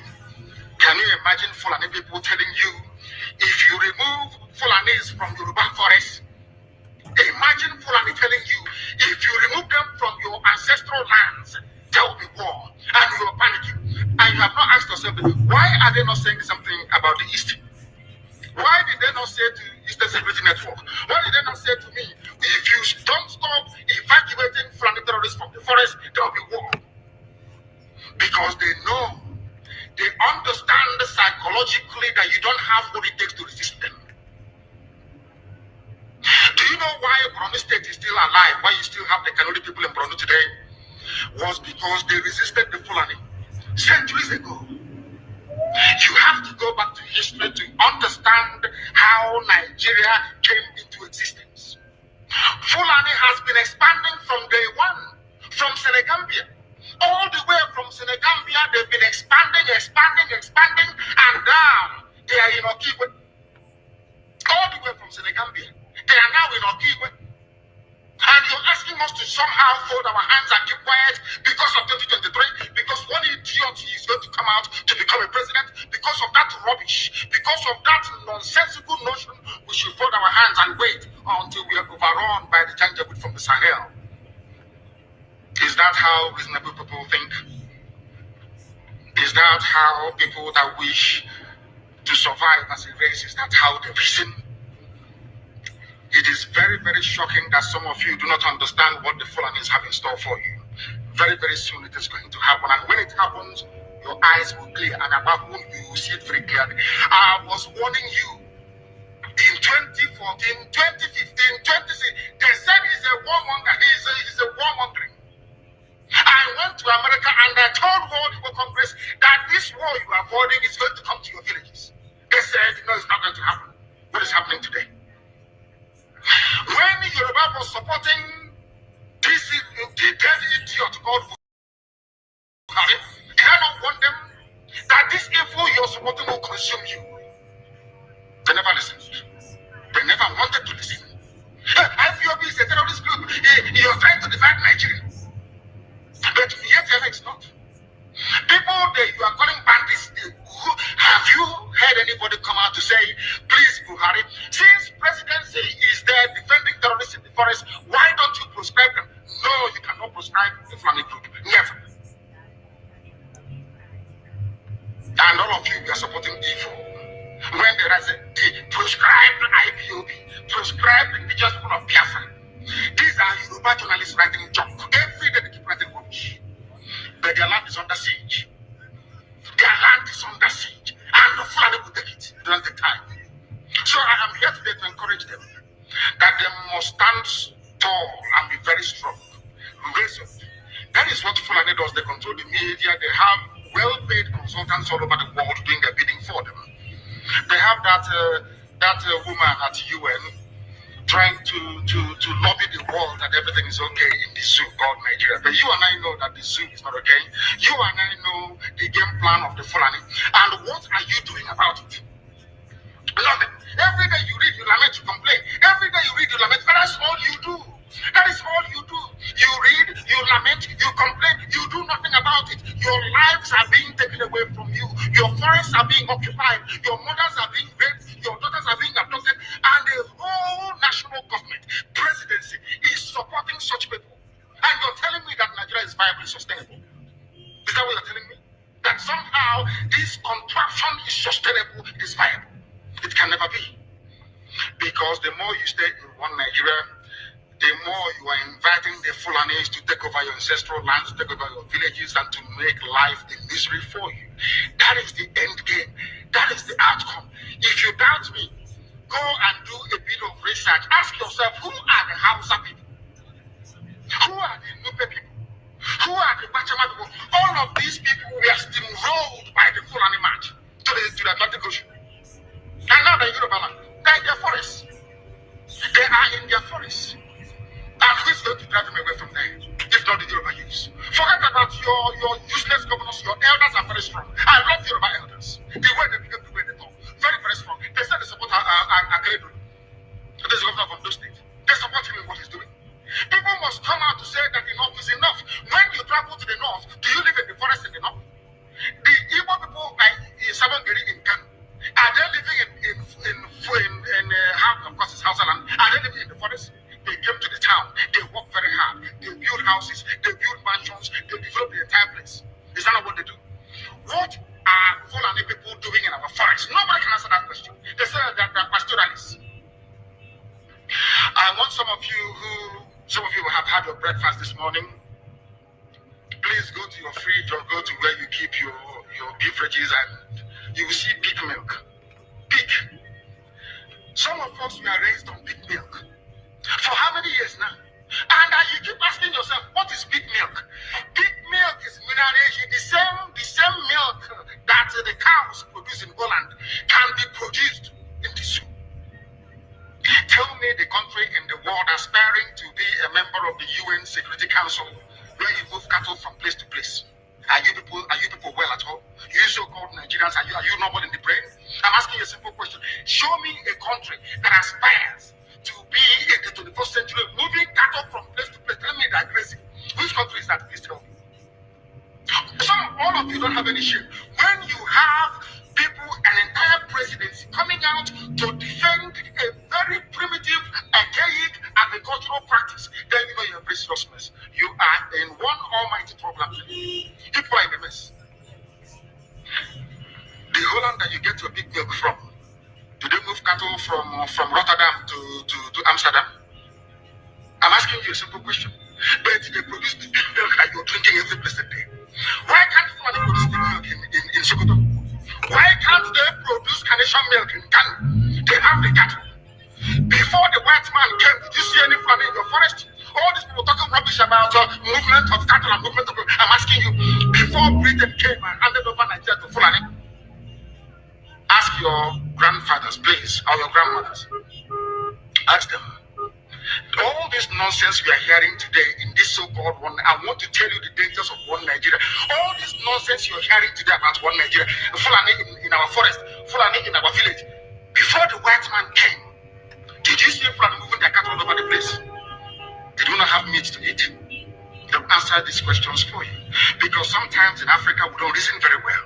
Can you imagine Fulani people telling you, if you remove Fulanis from Yoruba forest, imagine Fulani telling you, if you remove them from your ancestral lands, there will be war, and you are panicking. And you have not asked yourself, why are they not saying something about the East? Why did they not say to Eastern Security Network? Why did they not say to me, if you don't stop evacuating Fulani terrorists from the forest, there will be war? Because they know, they understand psychologically that you don't have what it takes to resist them. Do you know why Borno State is still alive? Why you still have the Kanuri people in Borno today? Was because they resisted the Fulani centuries ago. You have to go back to history to understand how Nigeria came into existence. Fulani has been expanding from day one, from Senegambia. All the way from Senegambia, they've been expanding, and now they are in Okigwe. All the way from Senegambia, they are now in Okigwe. And you're asking us to somehow fold our hands and keep quiet because of 2023, because one idiot is going to come out to become a president, because of that rubbish, because of that nonsensical notion, we should fold our hands and wait until we are overrun by the Janjaweed from the Sahel. Is that how reasonable people think? Is that how people that wish to survive as a race, is that how they reason? It is very, very shocking that some of you do not understand what the Fulanis have in store for you. Very, very soon it is going to happen. And when it happens, your eyes will clear. And about whom you will see it very clearly. I was warning you in 2014, 2015, 2016. They said he's a warmonger. He's a warmongering. I went to America and I told World War Congress that this war you are avoiding is going to come to your villages. They said, no, it's not going to happen. What is happening today? When Yoruba was supporting this dead idiot called Buhari, did I not want them that this evil you're supporting will consume you? They never listened. They never wanted to listen. IPOB is a terrorist group. You're trying to divide Nigeria. But yet it's not. People that you are calling bandits, have you heard anybody come out to say, please, Buhari, since presidency is there defending terrorists in the forest, why don't you proscribe them? No, you cannot proscribe the Fulani group. Never. And all of you are supporting evil. When there is a proscribed IPOB, proscribed indigenous people of Biafra, these are Yoruba journalists writing junk. Every day they keep writing rubbish. But their land is under siege. Their land is under siege. And the Fulani will take it. They don't take time. So I am here today to encourage them that they must stand tall and be very strong. Raise up. That is what Fulani does. They control the media. They have well-paid consultants all over the world doing their bidding for them. They have that woman at UN trying to lobby the world that everything is okay in the zoo called Nigeria. But you and I know that the zoo is not okay. You and I know the game plan of the Fulani. And what are you doing about it? Nothing. Every day you read, you lament, you complain. Every day you read, you lament. But that's all you do. That is all you do. You read, you lament, you complain. You do nothing about it. Your lives are being taken away from you. Your forests are being occupied. Your mothers are being raped. Your daughters are being abducted. And the whole national government, presidency, is supporting such people. And you're telling me that Nigeria is viably sustainable. Is that what you're telling me? That somehow this contraption is sustainable, is viable. It can never be. Because the more you stay in one Nigeria, the more you are inviting the Fulanis to take over your ancestral lands, to take over your villages, and to make life a misery for you. That is the end game. That is the outcome. If you doubt me, go and do a bit of research. Ask yourself, who are the Hausa people? Who are the Nupe people? Who are the Bachama people? All of these people were steamrolled by the Fulani march to the Atlantic Ocean. And now they're in Yoruba land. They're in their forests. They are in their forests. And who's going to drive them away from there? If not the Yoruba youths. Forget about your useless governors. Your elders are very strong. I love Yoruba elders. The way they behave, the way they talk. Very, very strong. They said they support Akredo. The governor of Ondo State. They support him in what he's doing. People must come out to say that enough is enough. When you travel to the north, do you live in the forest in the north? The Igbo people in Sabangeri in Kano, are they living of course it's Hausa land, are they living in the forest? They came to the town, they work very hard, they build houses, they build mansions, they develop the entire place. Is that not what they do? What are Fulani people doing in our forest? Nobody can answer that question. They say that they're pastoralists. I want some of you who have had your breakfast this morning, please go to your fridge or go to where you keep your beverages and you will see pig milk. Pig. Some of us were raised on pig milk. For how many years now? And you keep asking yourself, what is pig milk? Pig milk is mineral, the same milk that the cows produce in Holland can be produced in the zoo. Tell me the country in the world aspiring to be a member of the UN Security Council where you move cattle from place to place. Are you people well at all? You so-called Nigerians, are you normal in the brain? I'm asking you a simple question. Show me a country that aspires to be in the 21st century moving cattle from place to place. Tell me that crazy. Which country is that? Please tell me. All of you don't have any shame. When you have people, an entire presidency coming out to defend a very primitive, archaic agricultural practice, then you know you're a very serious mess. You are in one almighty problem. People are in a mess. The Holland that you get your big milk from, do they move cattle from Rotterdam to Amsterdam? I'm asking you a simple question. But they produce the big milk that you're drinking every blessed day. Why can't somebody produce big milk in Sokoto? Why can't they produce Carnation milk in Kano? They have the cattle. Before the white man came, did you see any farm in your forest? All these people talking rubbish about movement of cattle and movement of... I'm asking you, before Britain came and handed over Nigeria to Fulani, ask your grandfathers, please, or your grandmothers. Ask them. All this nonsense we are hearing today in this so-called one, I want to tell you the dangers of one Nigeria. All this nonsense you're hearing today about one Nigeria, Fulani in our forest, Fulani in our village. Before the white man came, did you see Fulani moving their cattle all over the place? They do not have meat to eat. They'll answer these questions for you. Because sometimes in Africa we don't reason very well.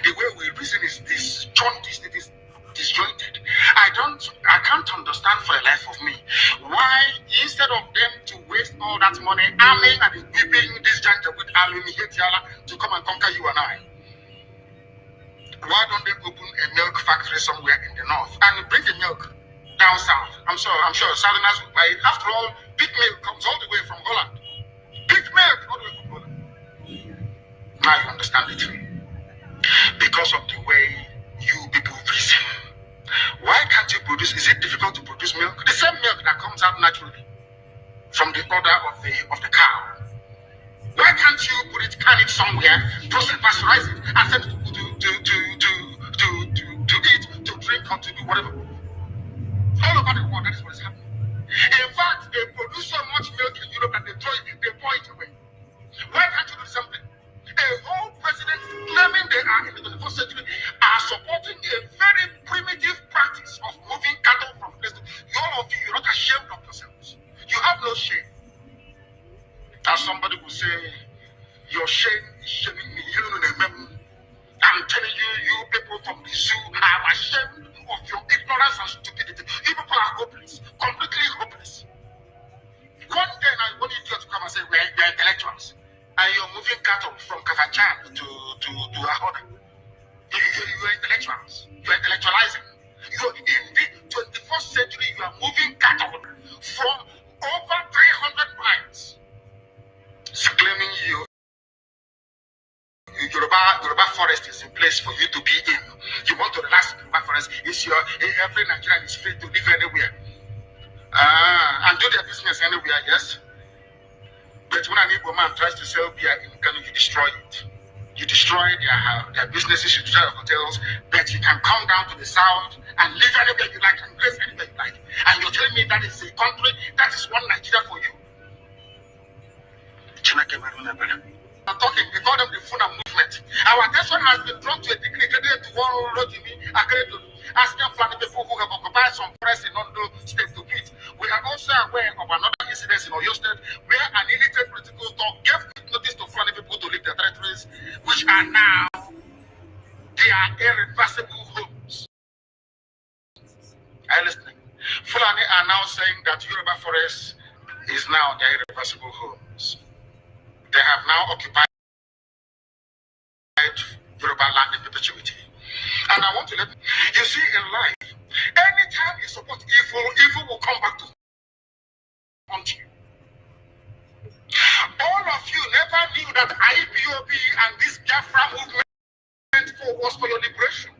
The way we reason is jaundiced, it is disjointed. I can't understand for the life of me why instead of them to waste all that money arming and equipping this giant with army to come and conquer you and I, why don't they open a milk factory somewhere in the north and bring the milk down south? I'm sure Southerners will buy it. After all, pig milk comes all the way from Holland. Pig milk all the way from Holland. Now you understand it. Because of the way you people reason. Why can't you produce? Is it difficult to produce milk? The same milk that comes out naturally from the udder of the cow. Why can't you can it somewhere, pasteurize it, and send it to eat, to drink, or to do whatever? All over the world, that is what is happening. In fact, they produce so much milk in Europe that they pour it away. Why can't you do something? A whole president claiming they are in the 21st century are supporting a very primitive practice of moving cattle from place to place. All of you, you're not ashamed of yourselves. You have no shame. As somebody will say, your shame is shaming me. I'm telling you, you people from the zoo are ashamed of your ignorance and stupidity. You people are hopeless, completely hopeless. One day I want you to come and say, we're intellectuals. And you're moving cattle from Kafachan to Ahoda. You're intellectuals. You're intellectualizing. You're in the 21st century, you are moving cattle from over 300 miles. So claiming Yoruba forest is in place for you to be in. You want to relax in Yoruba forest. Every Nigerian is free to live anywhere. And do their business anywhere, yes? But when an Igbo man tries to sell beer in Kano, you destroy it. You destroy their businesses, you destroy their hotels, but you can come down to the south and live anywhere you like and raise anywhere you like. And you're telling me that is a country, that is one Nigeria for you. I'm talking, we call them the FUNA movement. Our attention has been drawn to a degree to one asking Fulani people who have occupied some forest in Ondo State to quit. We are also aware of another incident in Oyo State where an illiterate political talk gave notice to Fulani saying that Yoruba forest is now their irreversible homes. They have now occupied Yoruba land in perpetuity. And I want to let you see in life, anytime you support evil, evil will come back to haunt you. All of you never knew that IPOB and this Biafra movement was for your liberation.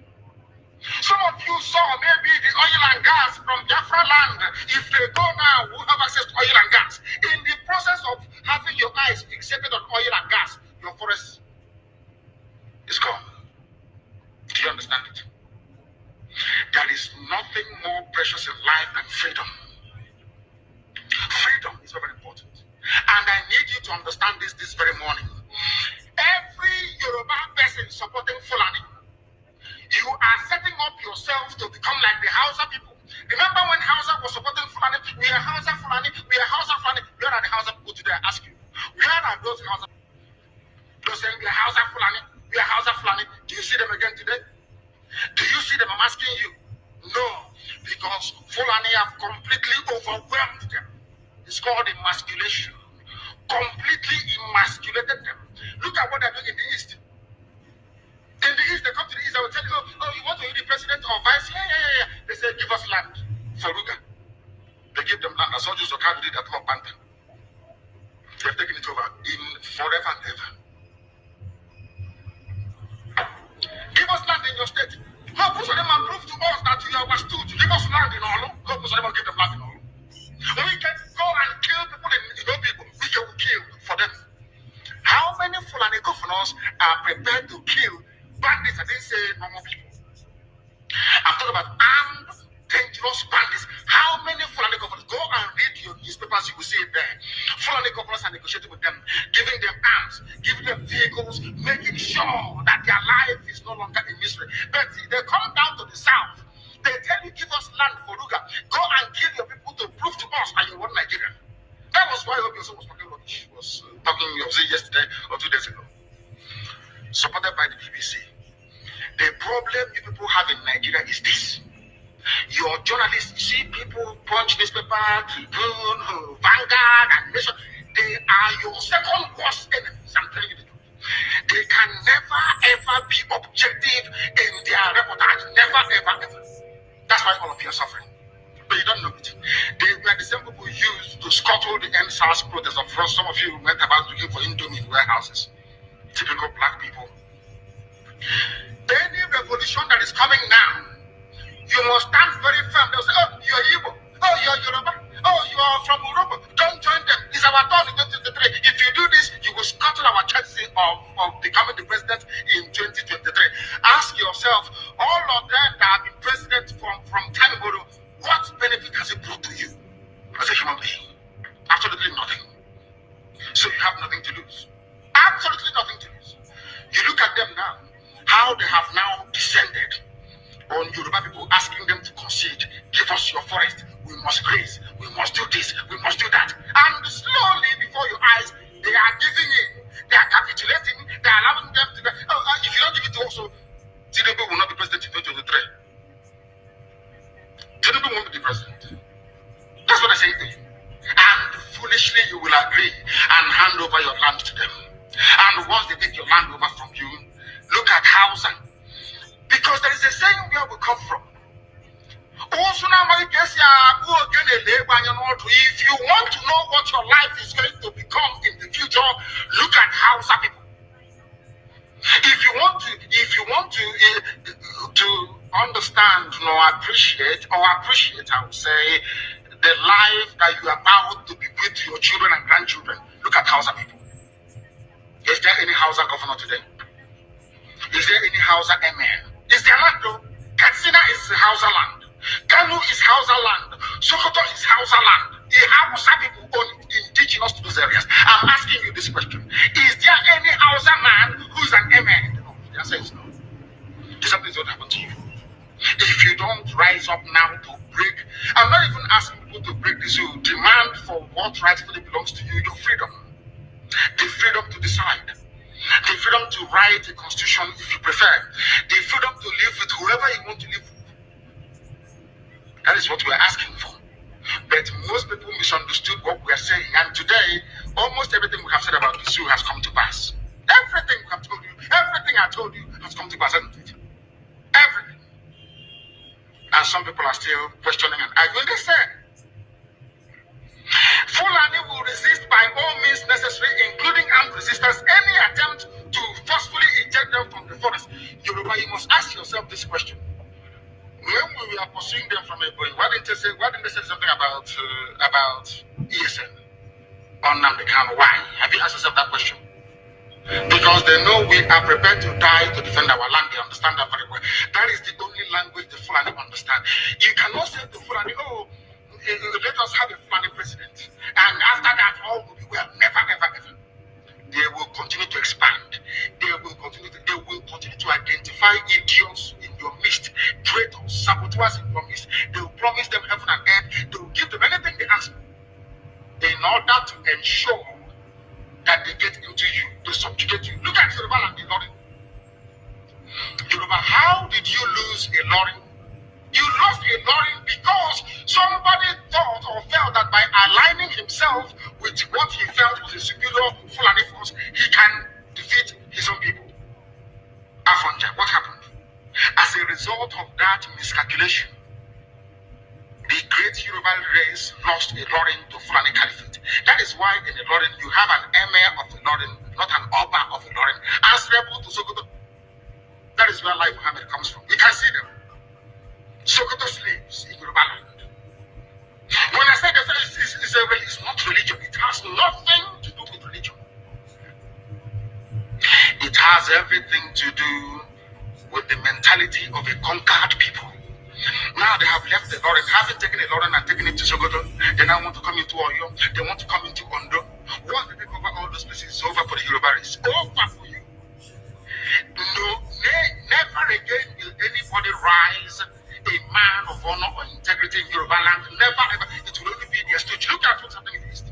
Some of you saw maybe the oil and gas from Biafra land. If they go now, who have access to oil and gas. In the process of having your eyes fixated on oil and gas, your forest is gone. Do you understand it? There is nothing more precious in life than freedom. Freedom is very important. And I need you to understand this very morning. Every Yoruba person supporting Fulani, you are setting up yourself to become like the Hausa people. Remember when Hausa was supporting Fulani? We are Hausa Fulani, we are Hausa Fulani. Where are the Hausa people today? I ask you. Where are those Hausa? Those saying we are Hausa Fulani, we are Hausa Fulani. Do you see them again today? Do you see them? I'm asking you. No, because Fulani have completely overwhelmed them. It's called emasculation. Completely emasculated them. Look at what they're doing in the East. In the East, they come to the East, they will tell you, oh, you want to be the president or vice? Yeah. They say, give us land. Faruga. They give them land. As soldiers of did at Panther. They've taken it over in forever and ever. Give us land in your state. Hope some of them and prove to us that you are stood. Give us land in Olo. Hope some of them give them land in Olo. We can go and kill people in people. We can kill for them. How many Fulani governors are prepared to kill bandits? I didn't say normal people. I'm talking about armed, dangerous bandits. How many Fulani governors? Go and read your newspapers, you will see it there. Fulani governors are negotiating with them, giving them arms, giving them vehicles, making sure that their life is no longer in misery. But they come down to the south. They tell you, give us land for Ruga. Go and kill your people to prove to us that you want Nigeria. That was why Obioso was talking rubbish. Was talking yesterday or 2 days ago. Supported by the BBC. The problem you people have in Nigeria is this. Your journalists, you see people, Punch newspaper, Tribune, Vanguard, and Nation. They are your second worst enemies. I'm telling you the truth. They can never ever be objective in their reportage. Never, ever. That's why all of you are suffering. But you don't know it. They were the same people used to scuttle the NSAS protest of France. Some of you went about looking for Indomie in warehouses. Typical black people. Any revolution that is coming now, you must stand very firm. They'll say, oh, you're Igbo. Oh, you're Yoruba. Oh, you are from Europe. Don't join them. It's our turn in 2023. If you do this, you will scuttle our chances of becoming the president in 2023. Ask yourself, all of them that have been president from time ago, what benefit has it brought to you as a human being? Absolutely nothing. So you have nothing to lose. Absolutely nothing to lose. You look at them now, how they have now descended on Yoruba people, asking them to concede, give us your forest, we must graze, we must do this, we must do that. And slowly before your eyes, they are giving in, they are capitulating, they are allowing them to, if you don't give it to also, Tinubu will not be president in 2023. Tinubu won't be the president. That's what I say. And foolishly you will agree and hand over your land to them. And once they take your land over from you, look at Hausa. Because there is a saying where we come from. If you want to know what your life is going to become in the future, look at Hausa people. If you want to understand or appreciate, I would say, the life that you are about to bequeath to your children and grandchildren, look at Hausa people. Is there any Hausa governor today? Is there any Hausa emir? Is there land though? Katsina is Hausa land. Kanu is Hausa land. Sokoto is Hausa land. The Hausa people own it, indigenous to those areas. I'm asking you this question. Is there any Hausa man who is an emir? No. The answer is no. Something's going to happen to you. If you don't rise up now to break, I'm not even asking people to break the zoo. Demand for what rightfully belongs to you, your freedom. The freedom to decide. The freedom to write a constitution if you prefer. The freedom to live with whoever you want to live with. That is what we're asking for. But most people misunderstood what we are saying. And today, almost everything we have said about the zoo has come to pass. Everything we have told you, everything I told you has come to pass, hasn't it? Everything. And some people are still questioning and arguing. They said, Fulani will resist by all means necessary, including armed resistance, any attempt to forcefully eject them from the forest. Yoruba, you must ask yourself this question. When we were pursuing them from a point, why didn't they say something about ESN on Namdekan? Why? Have you asked yourself that question? Because they know we are prepared to die to defend our land. They understand that very well. That is the only language the Fulani understand. You cannot say to Fulani, oh, let us have a Fulani president, and after that all will be well. Never, ever, ever. They will continue to expand. They will continue to identify idiots in your midst, traitors, saboteurs in your midst. They will promise them heaven and earth. They will give them anything they ask for in order to ensure that they get into you, they subjugate you. Look at Yoruba and the Lorry. Yoruba, how did you lose a lorry? You lost a lorry because somebody thought or felt that by aligning himself with what he felt was a superior Fulani force, he can defeat his own people. Afonja, what happened? As a result of that miscalculation, the great Yoruba race lost a lorry to Fulani Caliphate. That is why in the lorry you have an emir of the lorry, not an Oba of the lorry, answerable to Sokoto. That is where Lai Muhammad comes from. You can see them. Sokoto slaves in Yoruba land. When I say that it's not religion, it has nothing to do with religion. It has everything to do with the mentality of a conquered people. Now they have left the Lorraine, having taken the Lorraine and taken it to Sokoto. They now want to come into Oyo. They want to come into Ondo. Once they take over all those places, it's over for the Yoruba race. Over for you. No, never again will anybody rise a man of honor or integrity in Yoruba land. Never ever. It will only be the stooge. Look at what's happening in the East.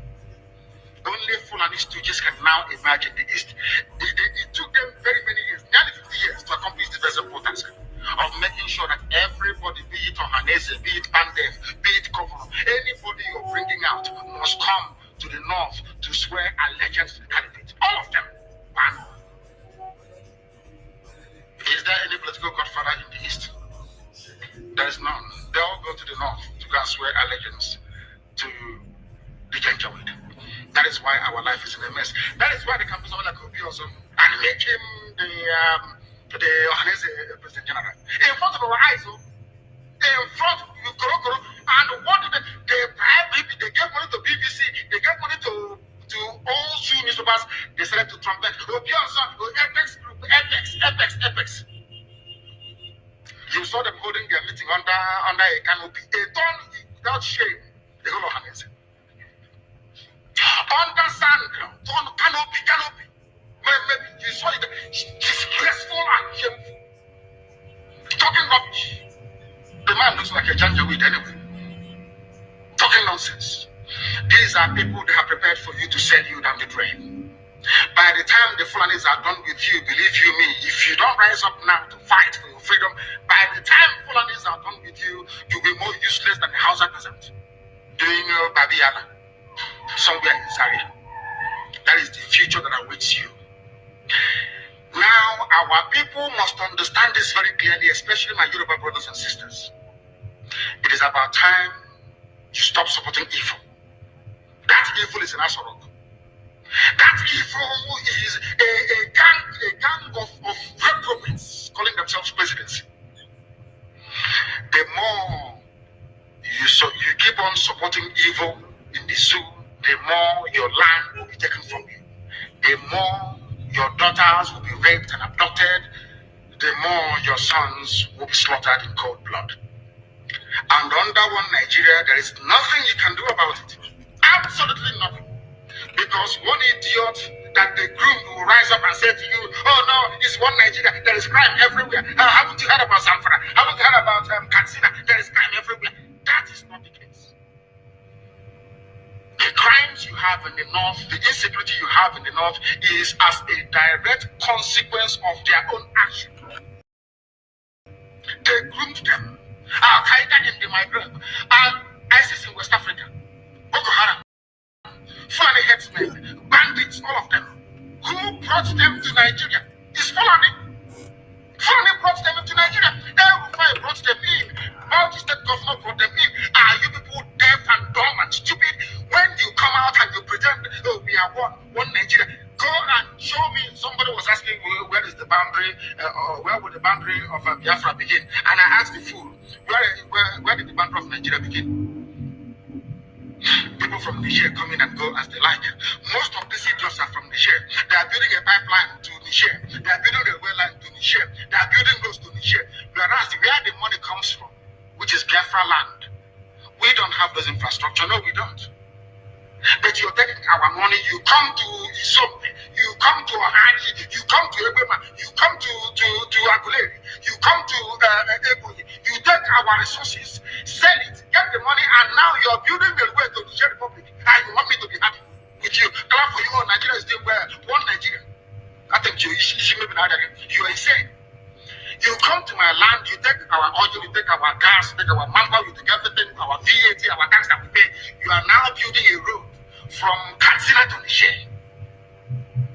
Only Fulani stooges can now emerge in the East. It took them very many years, nearly 50 years, to accomplish the very important thing of making sure that everybody, be it Ohanese, be it Pandef, be it Governor, anybody you're bringing out must come to the north to swear allegiance to the caliphate. All of them. One. Is there any political godfather in the East? There is none. They all go to the north to go and swear allegiance to the Janjaweed. That is why our life is in a mess. That is why they can be someone like Obi also and make him the Ohanese President General. In front of our eyes, in front of Koro, and what did they bribe? They gave money to BBC, they gave money to all two newspapers, they started to trumpet. Obi also, Apex Group, Apex. You saw them holding their meeting under a canopy. They done without shame, the whole Ohanese. Under sand, on canopy. Maybe you saw it, disgraceful and shameful. Talking rubbish. The man looks like a Janjaweed anyway. Talking nonsense. These are people that have prepared for you to sell you down the drain. By the time the Fulanis are done with you, believe you me, if you don't rise up now to fight for your freedom, by the time Fulanis are done with you, you'll be more useless than the Hausa peasant doing Babiana somewhere in Zaria. That is the future that awaits you. Now, our people must understand this very clearly, especially my Yoruba brothers and sisters. It is about time you stop supporting evil. That evil is in Asorok. That evil is a gang of reprobates calling themselves presidency. The more you keep on supporting evil in the zoo, the more your land will be taken from you. The more your daughters will be raped and abducted, the more your sons will be slaughtered in cold blood. And under one Nigeria, there is nothing you can do about it. Absolutely nothing. Because one idiot that the groom will rise up and say to you, oh no, it's one Nigeria, there is crime everywhere. Haven't you heard about Zamfara? Haven't you heard about Katsina? There is crime everywhere. That is not the case. The crimes you have in the north, the insecurity you have in the north is as a direct consequence of their own action. They groomed them. Al-Qaeda in the Maghreb. I ISIS in West Africa, Boko Haram, Fulani headsmen, bandits, all of them. Who brought them to Nigeria? It's Fulani. Fulani brought them into Nigeria. Everybody brought them in. All the state government brought them in. Are you people deaf and dumb and stupid? When you come out and you pretend, oh, we are one Nigeria. Go and show me. Somebody was asking, where is the boundary, or where would the boundary of Biafra begin? And I asked the fool, where did the boundary of Nigeria begin? People from Niger come in and go as they like. Most of these idiots are from Niger. They are building a pipeline to Niger. They are building a railway line to Niger. They are building roads to Niger. Whereas where the money comes from, which is Biafra land, we don't have those infrastructure. No, we don't. But you're taking our money. You come to Isombe, you come to Ohamadike, you come to Ebema, you come to Aguleri, you come to Eboyi. You take our resources, sell it, get the money, and now you're building the way to the Niger Republic. And you want me to be happy with you? Clap for you. Oh, Nigeria is still where one Nigeria. I think you are insane. You come to my land, you take our oil, you take our gas, you take our manpower, you take everything, our VAT, our tax that we pay. You are now building a road from Katsina to Niger,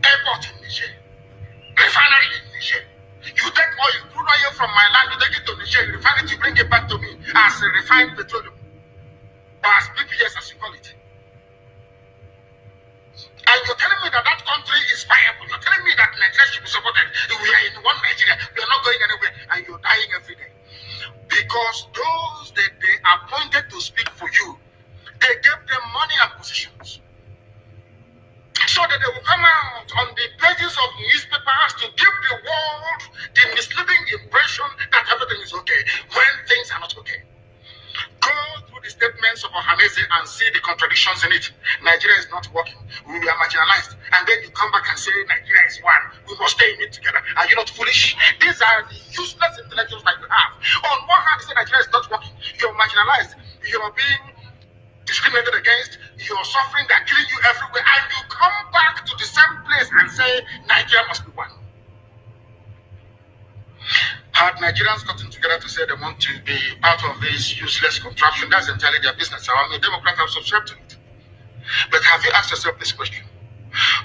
airport in Niger, refinery in Niger. You take oil, crude oil from my land, you take it to Niger, you refine it, you bring it back to me as a refined petroleum, or as PPS as you call it. And you're telling me that country is viable. You're telling me that Nigeria should be supported. We are in one Nigeria. We are not going anywhere. And you're dying every day. Because those that they appointed to speak for you, they gave them money and positions. So that they will come out on the pages of newspapers to give the world the misleading impression that everything is okay when things are not okay. Go through the statements of Ohamadike and see the contradictions in it. Nigeria is not working. We are marginalized. And then you come back and say Nigeria is one. We must stay in it together. Are you not foolish? These are the useless intellectuals that you have. On one hand, you say Nigeria is not working. You're marginalized. You're being discriminated against. You're suffering. They're killing you everywhere. And you come back to the same place and say Nigeria must be one. Had Nigerians gotten together to say they want to be part of this useless contraption, that's entirely their business. I'm a Democrat, I've subscribed to it. But have you asked yourself this question?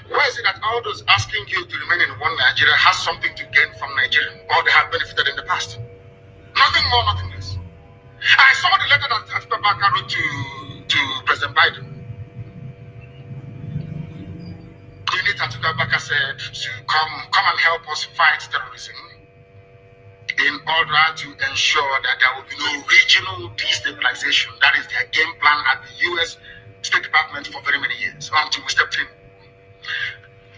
Why is it that all those asking you to remain in one Nigeria has something to gain from Nigeria, or they have benefited in the past? Nothing more, nothing less. I saw the letter that Atiku Abubakar wrote to President Biden. In it, Atiku Abubakar said to come and help us fight terrorism, in order to ensure that there will be no regional destabilization. That is their game plan at the U.S. State Department for very many years, until we stepped in.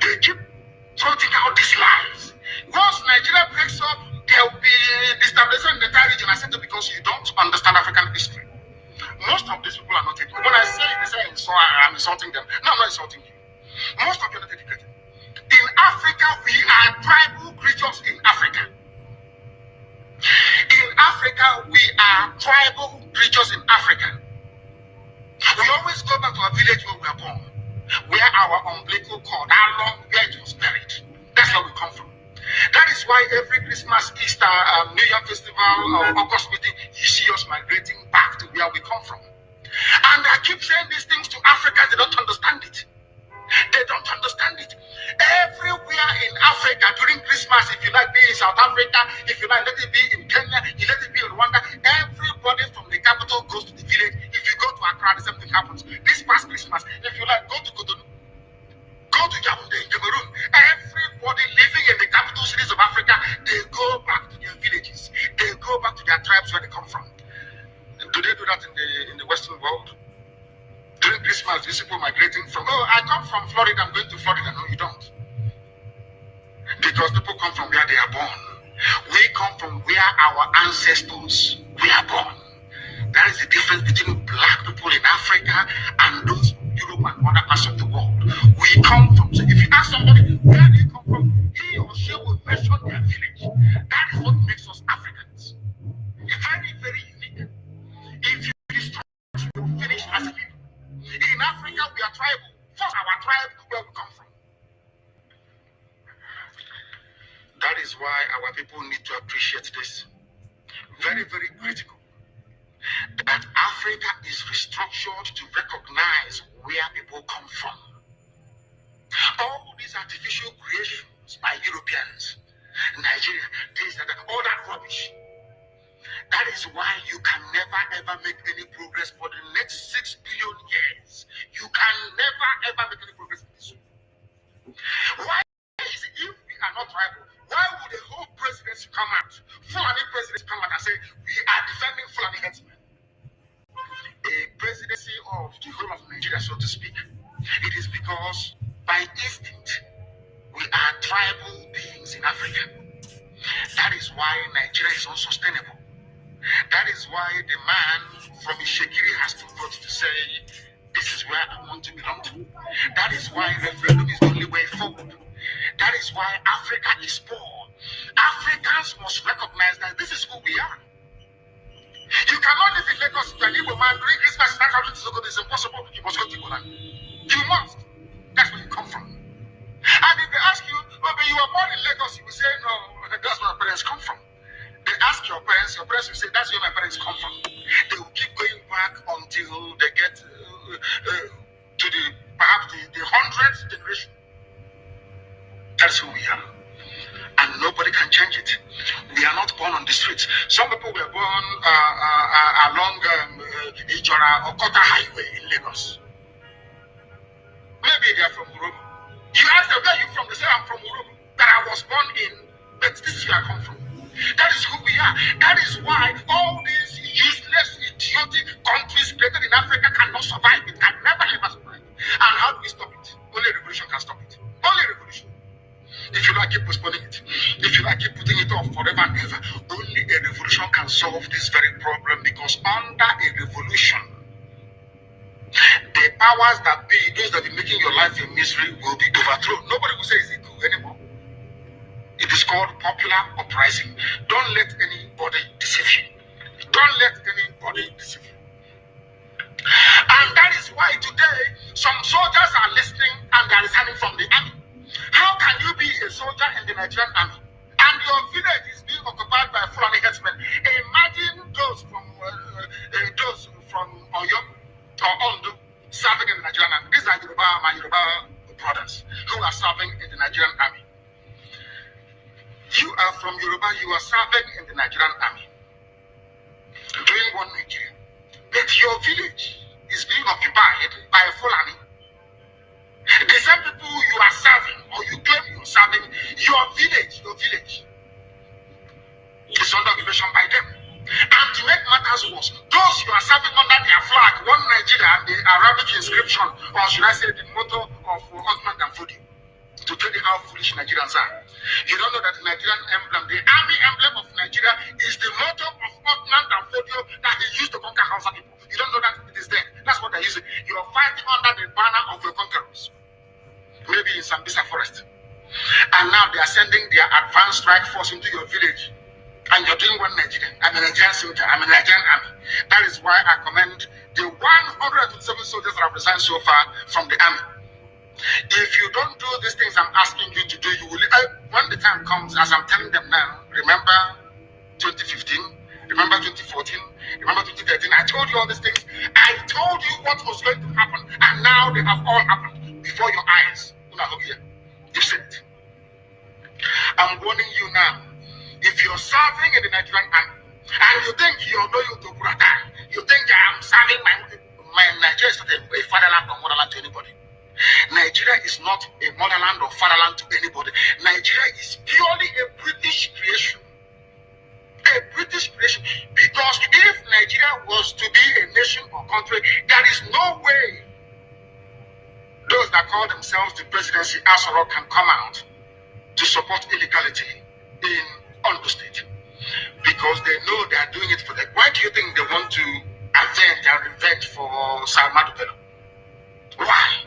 They keep trotting out these lies. Once Nigeria breaks up, there will be destabilization in the entire region. I said it because you don't understand African history. Most of these people are not educated. When I say so, I'm insulting them. No, I'm not insulting you. Most of you are not educated. In Africa, we are tribal creatures in Africa. In Africa, we are tribal creatures in Africa. We always go back to our village where we were born, where our umbilical cord, how long where it was buried. That's where we come from. That is why every Christmas, Easter, New Year festival, or August meeting, you see us migrating back to where we come from. And I keep saying these things to Africans, they don't understand it. They don't understand it. Everywhere in Africa during Christmas, if you like, be in South Africa, if you like, let it be in Kenya, you let it be in Rwanda, everybody from the capital goes to the village. If you go to Accra, the same thing happens. This past Christmas, if you like, go to Cotonou, go to Yaoundé in Cameroon. Everybody living in the capital cities of Africa, they go back to their villages. They go back to their tribes where they come from. And do they do that in the Western world? During Christmas, these people migrating from, oh, I come from Florida, I'm going to Florida. No, you don't. Because people come from where they are born. We come from where our ancestors were born. That is the difference between black people in Africa and those from Europe and other parts of the world. We come from, so if you ask somebody, where do you come from? He or she will mention their village. That is what makes us Africans. Very, very unique. If you destroy it, you will finish as a people. In Africa, we are tribal. First, our tribe, where we come from. That is why our people need to appreciate this. Very, very critical. that Africa is restructured to recognize where people come from. All these artificial creations by Europeans, Nigeria, this, that, all that rubbish. That is why you can never ever make any progress for the next 6 billion years. You can never ever make any progress in this way. Why is it, if we are not tribal, why would the whole presidency come out, Fulani presidency come out and say we are defending Fulani headsmen? A presidency of the whole of Nigeria, so to speak. It is because by instinct we are tribal beings in Africa. That is why Nigeria is unsustainable. That is why the man from Ishekiri has to vote to say, this is where I want to belong to. That is why referendum is the only way forward. That is why Africa is poor. Africans must recognize that this is who we are. You cannot live in Lagos, you are an Igbo man, during Christmas, it's impossible. You must go to Igbo land. You must. That's where you come from. And if they ask you, oh, but you were born in Lagos, you will say, no, that's where my parents come from. They ask your parents will say, that's where my parents come from. They will keep going back until they get to perhaps the 100th generation. That's who we are. And nobody can change it. We are not born on the streets. Some people were born along Ijora or Kota Highway in Lagos. Maybe they are from Urobo. You ask them, where are you from? They say, I'm from Urobo. That I was born in, but this is where I come from. That is who we are. That is why all these useless, idiotic countries created in Africa cannot survive. It can never ever survive. And how do we stop it? Only a revolution can stop it. Only a revolution. If you like, keep postponing it. If you like, keep putting it off forever and ever. Only a revolution can solve this very problem, because under a revolution, the powers that be, those that be making your life a misery, will be overthrown. Nobody will say it's equal anymore. It is called popular uprising. Don't let anybody deceive you. Don't let anybody deceive you. And that is why today some soldiers are listening and they are resigning from the army. How can you be a soldier in the Nigerian army and your village is being occupied by Fulani headsmen? Imagine those from Oyo or Ondo serving in the Nigerian army. These are my Yoruba brothers who are serving in the Nigerian army. You are from Yoruba, you are serving in the Nigerian army, doing one Nigeria. But your village is being occupied by a Fulani. The same people you are serving, or you claim you are serving, your village is under occupation by them. And to make matters worse, those you are serving under their flag, one Nigeria, the Arabic inscription, or should I say the motto of Ohamadike, to tell you how foolish Nigerians are. You don't know that the Nigerian emblem, the army emblem of Nigeria, is the motto of Ohamadike that he used to conquer Hausa people. You don't know that it is there. That's what they're using. You are fighting under the banner of your conquerors. Maybe in Sambisa forest. And now they are sending their advanced strike force into your village. And you're doing one Nigerian. I'm a Nigerian soldier. I'm a Nigerian army. That is why I commend the 127 soldiers that have resigned so far from the army. If you don't do these things I'm asking you to do, you will, when the time comes, as I'm telling them now, remember 2015, remember 2014, remember 2013, I told you all these things. I told you what was going to happen, and now they have all happened before your eyes. You've seen it. I'm warning you now. If you're serving in the Nigerian army, and you think you're loyal to Burata, you think I'm serving my Nigeria is not a fatherland or motherland to anybody. Nigeria is not a motherland or fatherland to anybody. Nigeria is purely a British creation. A British creation. Because if Nigeria was to be a nation or country, there is no way those that call themselves the presidency Asoro can come out to support illegality in Ondo State. Because they know they are doing it for them. Why do you think they want to avenge and revenge for Ahmadu Bello? Why?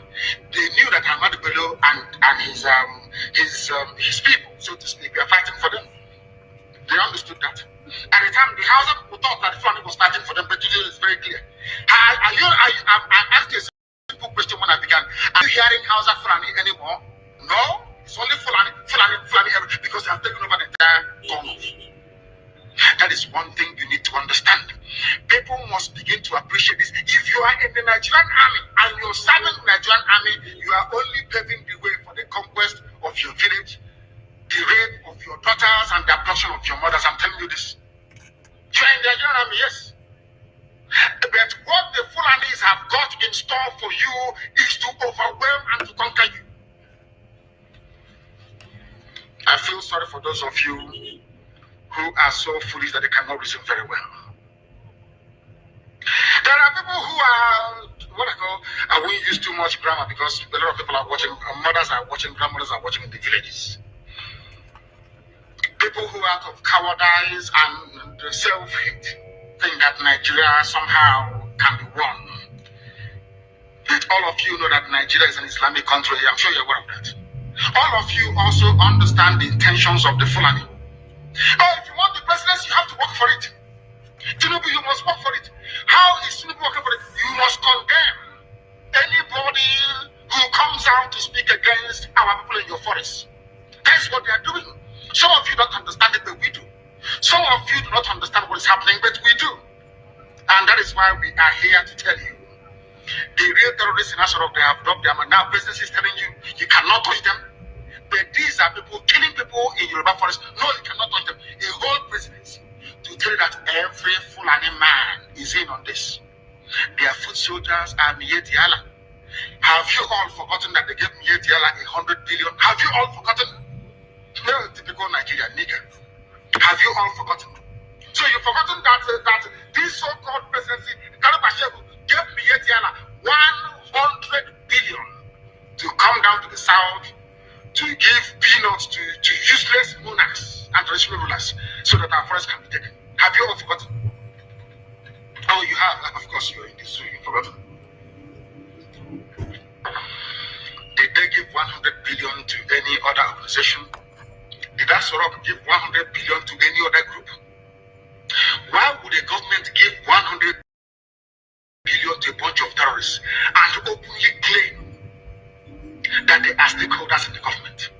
They knew that Ahmadu Bello and his people, so to speak, were fighting for them. They understood that. At the time, the Hausa people thought that Fulani was fighting for them, but today it's very clear. I asked you a simple question when I began. Are you hearing Hausa Fulani anymore? No, it's only Fulani, because they have taken over the entire Congo. That is one thing you need to understand. People must begin to appreciate this. If you are in the Nigerian army and you're serving the Nigerian army, you are only paving the way for the conquest of your village, the rape of your daughters, and the abduction of your mothers. I'm telling you this. You are in the Nigerian army, yes. But what the Fulanis have got in store for you is to overwhelm and to conquer you. I feel sorry for those of you who are so foolish that they cannot reason very well. There are people who are, what I call, I won't use too much grammar because a lot of people are watching, mothers are watching, grandmothers are watching in the villages. People who out of cowardice and self-hate think that Nigeria somehow can be won. But all of you know that Nigeria is an Islamic country. I'm sure you're aware of that. All of you also understand the intentions of the Fulani. Oh, if you want the presidency, you have to work for it. Tinubu, you must work for it. How is Tinubu working for it? You must condemn anybody who comes out to speak against our people in your forest. That's what they are doing. Some of you don't understand it, but we do. Some of you do not understand what is happening, but we do. And that is why we are here to tell you. The real terrorists in Asarok, they have dropped them, and now business is telling you, you cannot touch them. But these are people killing people in Yoruba forest. No, you cannot touch them. A whole presidency to tell you that every Fulani man is in on this. Their foot soldiers are Mieti Allah. Have you all forgotten that they gave Mieti Allah 100 billion? Have you all forgotten? No, typical Nigerian nigger. Have you all forgotten? So you've forgotten that this so-called presidency, Kalabashevu, gave Mieti Allah 100 billion to come down to the south to give peanuts to useless monarchs and traditional rulers so that our forests can be taken. Have you all forgotten? Oh, you have. Of course, you're in this, so you've forgotten. Did they give 100 billion to any other organization? Did Asorok give 100 billion to any other group? Why would a government give 100 billion to a bunch of terrorists and openly claim that they are stakeholders in the government?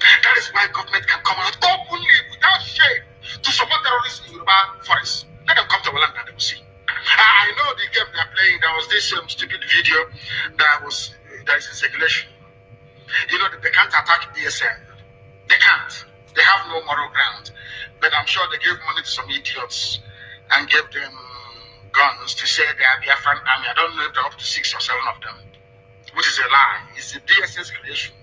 That is why government can come out openly without shame to support terrorists in Yoruba forests. Let them come to our land and they will see. I know the game they are playing. There was this stupid video that is in circulation. You know that they can't attack DSM. They can't. They have no moral ground. But I'm sure they gave money to some idiots and gave them guns to say they are Biafran army. I don't know if they're up to 6 or 7 of them, which is a lie. It's a DSS creation.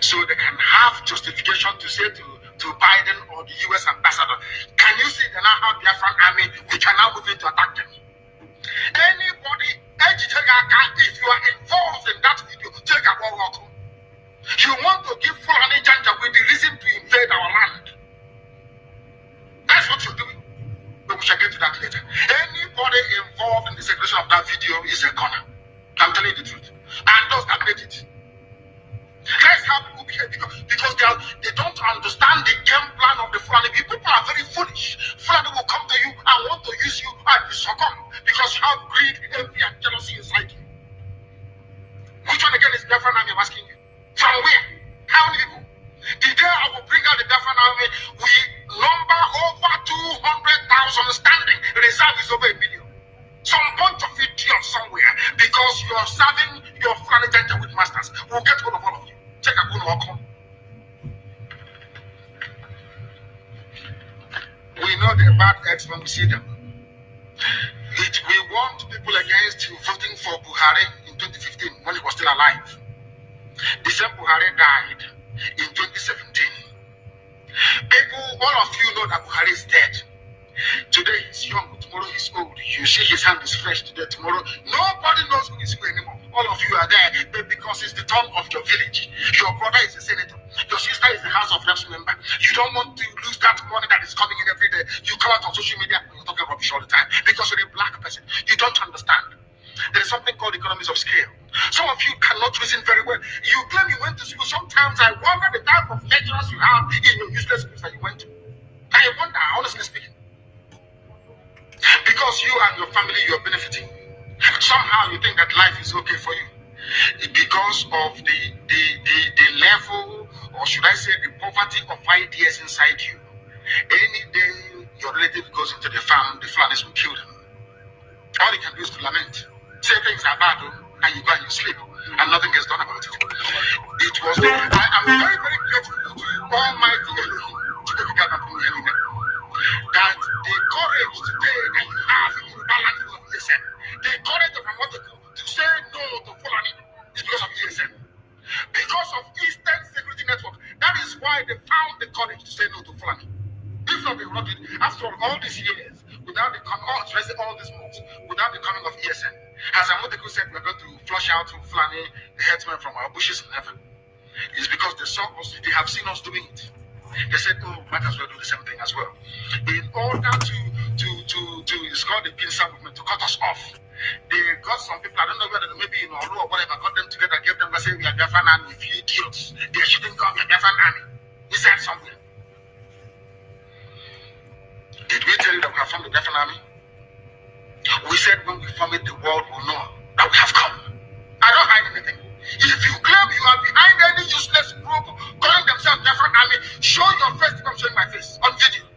So they can have justification to say to Biden or the US ambassador, can you see they now have Biafran army? We can now move in to attack them. Anybody, if you are involved in that video, take a walk. You want to give Fulani Janja with the reason to invade our land. That's what you're doing. But we shall get to that later. Anybody involved in the circulation of that video is a gunner. I'm telling you the truth. And those that made it. That's how people behave because they don't understand the game plan of the Fulani. People are very foolish. Fulani will come to you and want to use you and you succumb because you have greed, envy, and jealousy inside you. Which one again is Biafran army? I'm asking you. From where? How many people? The day I will bring out the Biafran army, we number over 200,000 standing. The reserve is over 1 million. Some bunch of idiots somewhere because you are serving your Fulani Janja with masters. We'll get hold of all of you. Check a good walk on. We know the bad eggs when we see them. We warned people against voting for Buhari in 2015 when he was still alive. The same Buhari died in 2017. People, all of you know that Buhari is dead. Today he's young, tomorrow he's old. You see his hand is fresh today, tomorrow. Nobody knows who is who anymore. All of you are there, but because it's the turn of your village. Your brother is a senator. Your sister is the House of Reps member. You don't want to lose that money that is coming in every day. You come out on social media and you're talking rubbish all the time because you're a black person. You don't understand. There is something called economies of scale. Some of you cannot reason very well. You claim you went to school. Sometimes I wonder the type of lecturers you have in your useless schools that you went to. I wonder, honestly speaking. Because you and your family, you're benefiting. Somehow you think that life is okay for you. Because of the level, or should I say the poverty of ideas inside you. Any day your relative goes into the farm, the Fulanis will kill them. All you can do is to lament. Say things are bad, and you go and you sleep, and nothing gets done about it. It was I'm very, very grateful to Almighty Elohim that the courage today that you have in your balance of ESN, the courage of Ohamadike to say no to Fulani is because of ESN. Because of Eastern Security Network, that is why they found the courage to say no to Fulani. If not, they would not do it. After all these years, without the all these months, without the coming of ESN, as Ohamadike said, we're going to flush out Fulani, the headsmen from our bushes in heaven. It's because they saw us, they have seen us doing it. They said, oh, might as well do the same thing as well. In order to it's called the pincer movement, to cut us off. They got some people, I don't know whether maybe in Olu or whatever, got them together, gave them, say, we are Biafran army, if you idiots. They shouldn't come, we are Biafran army. He said something. Did we tell you that we have formed the Biafran army? We said when we form it, the world will know that we have come. I don't hide anything. If you claim you are behind any useless group calling themselves Biafran army, show your face to come showing my face on video.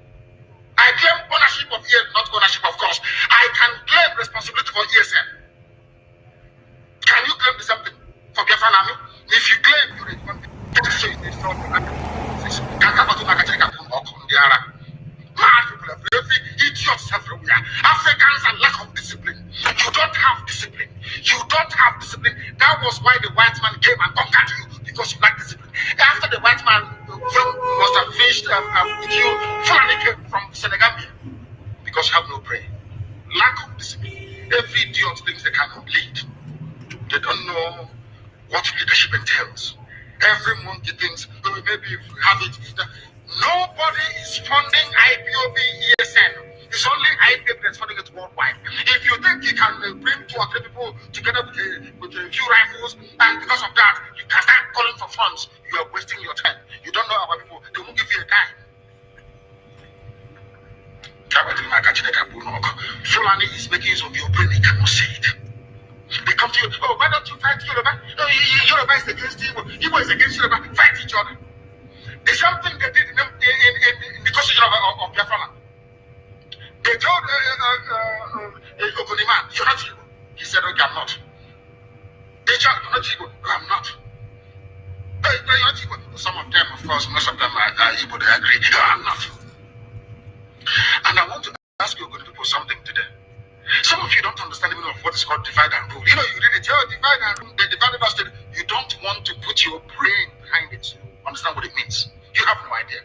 I claim ownership of ESN, not ownership of course. I can claim responsibility for ESN. Can you claim the same thing for Biafran army? If you claim you're responsible, mad people are very idiots everywhere. Africans are lack of discipline. You don't have discipline. You don't have discipline. That was why the white man came and conquered you, because you lack discipline. After the white man must have finished with you, Fulani came from Senegambia because you have no brain. Lack of discipline. Every idiot thinks they cannot lead. They don't know what leadership entails. Every monkey thinks, oh, maybe if we have it. Nobody is funding IPOB ESN. It's only IPOB that's funding it worldwide. If you think you can bring 2 or 3 people together with a few rifles, and because of that, you can start calling for funds, you are wasting your time. You don't know our people. They won't give you a dime. Fulani is making use of your brain. He cannot see it. They come to you, oh, why don't you fight Yoruba? Oh, Yoruba is against Igbo. Igbo is against Yoruba. Fight each other. There's something they did in the constitution of Biafra. They told Ogoniman, you're not Igbo. He said, okay, I'm not. They told, you're not Igbo. No, I'm not. You're not Igbo. Some of them, of course, most of them are Igbo. They agree. No, I'm not. And I want to ask you, Ogoni people, something today. Some of you don't understand the meaning of what is called divide and rule. You know, you read it, oh, divide and rule. They divided us. You don't want to put your brain behind it. Understand what it means. You have no idea.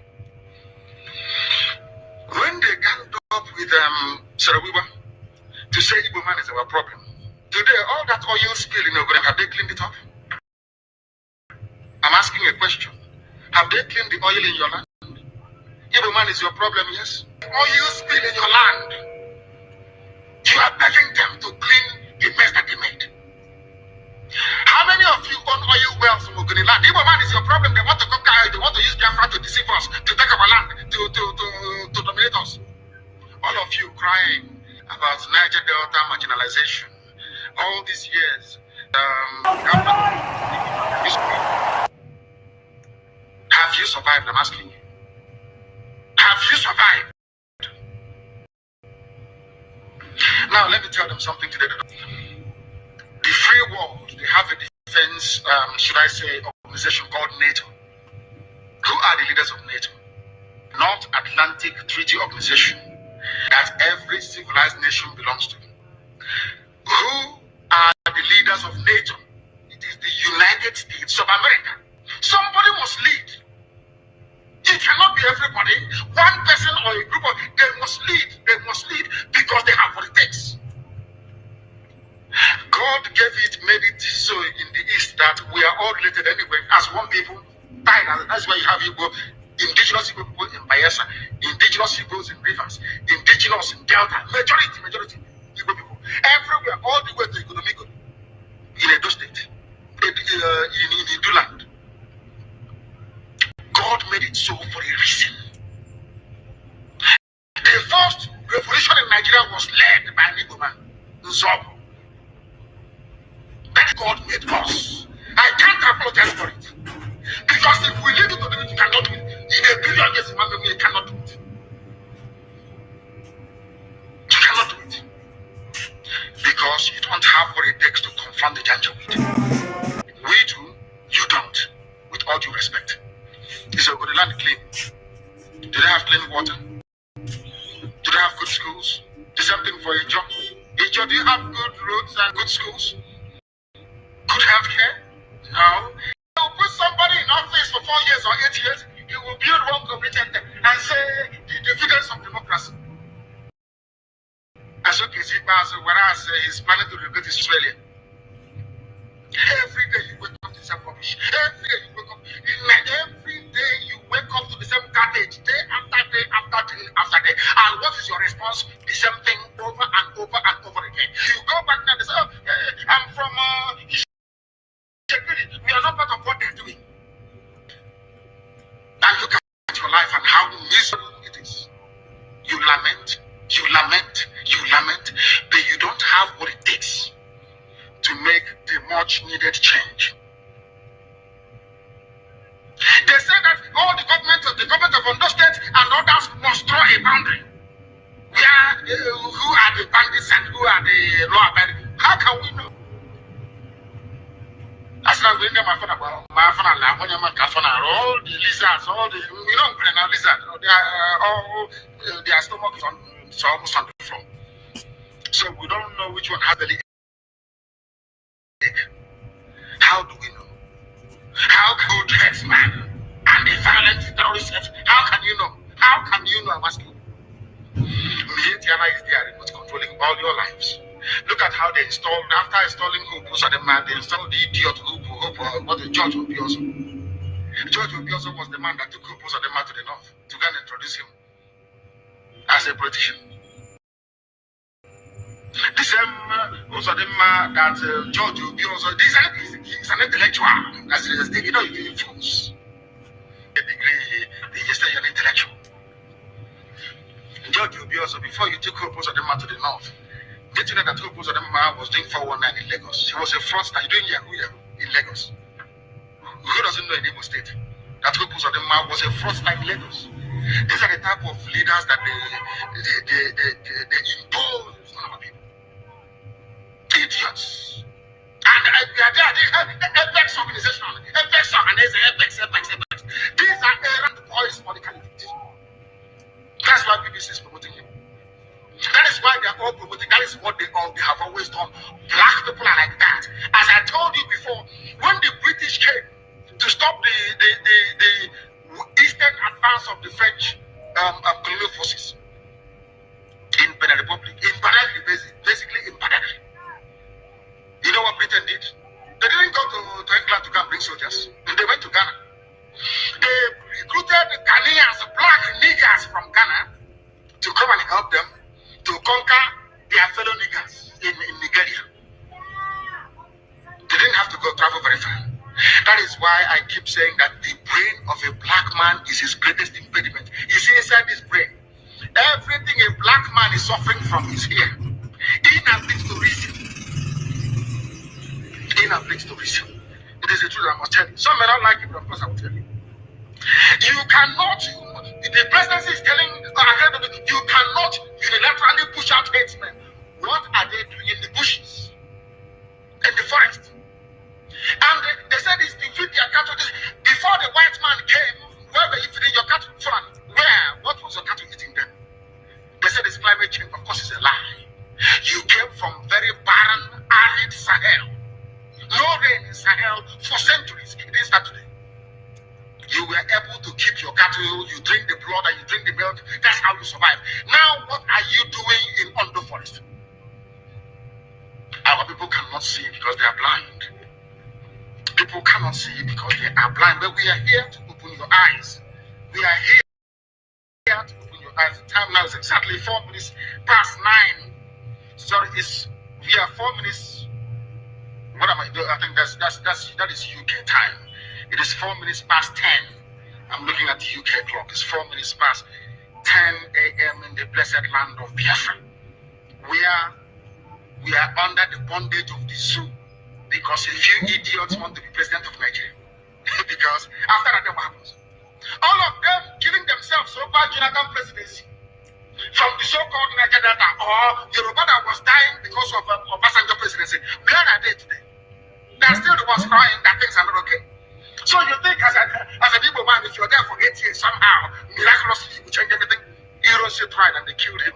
When they ganged up with Sarawiwa to say Igbo man is our problem, today all that oil spill in Ogonem, have they cleaned it up? I'm asking a question. Have they cleaned the oil in your land? Igbo man is your problem, yes? Oil spill in your land. You are begging them to clean the mess that they made. How many of you own oil wells from Ogoni land? Igbo man is your problem. They want to conquer, they want to use Biafra to deceive us, to take our land, to dominate us. All of you crying about Niger Delta marginalization. All these years, have you survived? I'm asking you. Have you survived? Now let me tell them something today. The free world, they have a defense, should I say, organization called NATO. Who are the leaders of NATO? North Atlantic Treaty Organization that every civilized nation belongs to. Who are the leaders of NATO? It is the United States of America. Somebody must lead. It cannot be everybody. One person or a group of, they must lead. They must lead because they have what it takes. God gave it, made it so in the East that we are all related anyway as one people. That's why you have Igbo, indigenous Igbo people in Bayelsa, indigenous Igbos in rivers, indigenous in Delta, majority Igbo people. Everywhere, all the way to Igunomigo, in Edo State, in Iduland. God made it so for a reason. The first revolution in Nigeria was led by an Igbo man, Nzobo. That God made us. I can't apologize for it. Because if we leave it to do it, you cannot do it. In a billion years, we cannot do it. don't have what it takes to confront the Janjaweed. We do, you don't, with all due respect. Is your good land clean? Do they have clean water? Do they have good schools? The same thing for Ijo. Ijo, do you have good roads and good schools? Good health care? No. You will put somebody in office for 4 years or 8 years, he will build one community and say the dividends of democracy. As okay, whereas he's planning to rebuild Australia. Every day you wake up to the same rubbish. Every day you wake up. Every day you wake up to the same garbage. Day after day after day after day. And what is your response? The same thing over and over and over again. You go back now and say, oh, I'm from we are not part of what they're doing. And look at your life and how miserable it is. You lament, you lament, you lament, but you don't have what it takes to make the much needed change. They say that all the government of Ondo State and others must draw a boundary. Who are the bandits and who are the law abiding? How can we know? That's not when my phone about my phone and when all the lizards, all the lizards, they are all their stomach is almost on the floor. So we don't know which one has the lead. How do we know? How good headsman and the violent terrorist heads? How can you know? How can you know? I'm asking. Tiana is there, remote controlling all your lives. Look at how they installed, after installing Hoop, they installed the idiot Hoop, what the George Obioso. George Obioso was the man that took Hoop to the north to go and introduce him as a politician. The same that George Obioso, he's an intellectual, as you know, you fools. A degree, they just say you're an intellectual. George Obioso, before you took Hoop to the north, did you know that Hope was doing 419 in Lagos? He was a fraudster doing Yahoo in Lagos. Who doesn't know in Imo State that Hope was a fraudster in Lagos? These are the type of leaders that they impose on our people. Idiots. And we are there, they have the Apex organization, Apex. These are errand boys for the candidate. That's why BBC is promoting him. That is why they are all promoting. That is what they have always done. Black people are like that. As I told you before, when the British came to stop the eastern advance of the French colonial forces in Benin Republic, in Badagry, basically in Badagry. You know what Britain did? They didn't go to England to come bring soldiers. They went to Ghana. They recruited Ghanaians, black niggers from Ghana, to come and help them to conquer their fellow niggers in Nigeria. They didn't have to go travel very far. That is why I keep saying that the brain of a black man is his greatest impediment. It's inside his brain. Everything a black man is suffering from is here. Inability to reason. Inability to reason. It is the truth I must tell you. Some may not like it, but of course I will tell you. You cannot, the presidency is telling, you cannot unilaterally push out headsmen. What are they doing in the bushes, in the forest? And they said it's to feed their cattle. Before the white man came, where were you feeding your cattle from? Where? What was your cattle eating then? They said it's climate change. Of course, it's a lie. You came from very barren, arid Sahel. No rain in Sahel for centuries. It didn't start today. You were able to keep your cattle, you drink the blood and you drink the milk. That's how you survive. Now, what are you doing in Ondo Forest? Our people cannot see because they are blind. People cannot see because they are blind. But we are here to open your eyes. We are here to open your eyes. The time now is exactly 4 minutes past 9. Sorry, we are 4 minutes. What am I doing? I think that is UK time. It is 4 minutes past 10. I'm looking at the UK clock. It's 4 minutes past 10 a.m. in the blessed land of Biafra. We are under the bondage of the zoo because a few idiots want to be president of Nigeria. Because after that, what happens? All of them killing themselves over Jonathan presidency. from the so-called Niger Delta or Yoruba that was dying because of Obasanjo presidency. Where are they today? They're still the ones crying that things are not okay. So you think as a Igbo man, if you're there for 8 years, somehow, miraculously, you will change everything? Heroes tried and they killed him.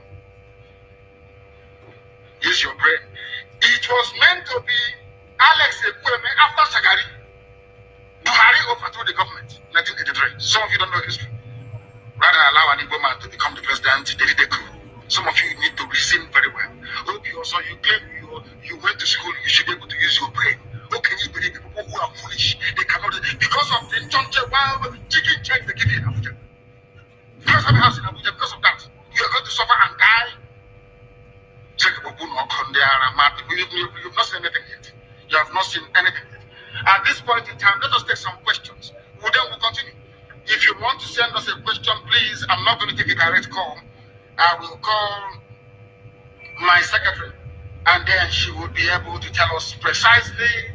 Use your brain. It was meant to be Alex Ekweme after Shagari. Buhari overthrew the government in 1983. Some of you don't know history. Rather than allow an Igbo man to become the president, they did a coup. Some of you need to reason very well. Hope you also, you claim you went to school, you should be able to use your brain. How can you believe people who are foolish? They cannot, because of the wild chicken check they give you in Abuja. Because of the house in Abuja, because of that, you are going to suffer and die. Check you've not seen anything yet. You have not seen anything yet. At this point in time, let us take some questions. We'll continue. If you want to send us a question, please, I'm not going to take a direct call. I will call my secretary, and then she will be able to tell us precisely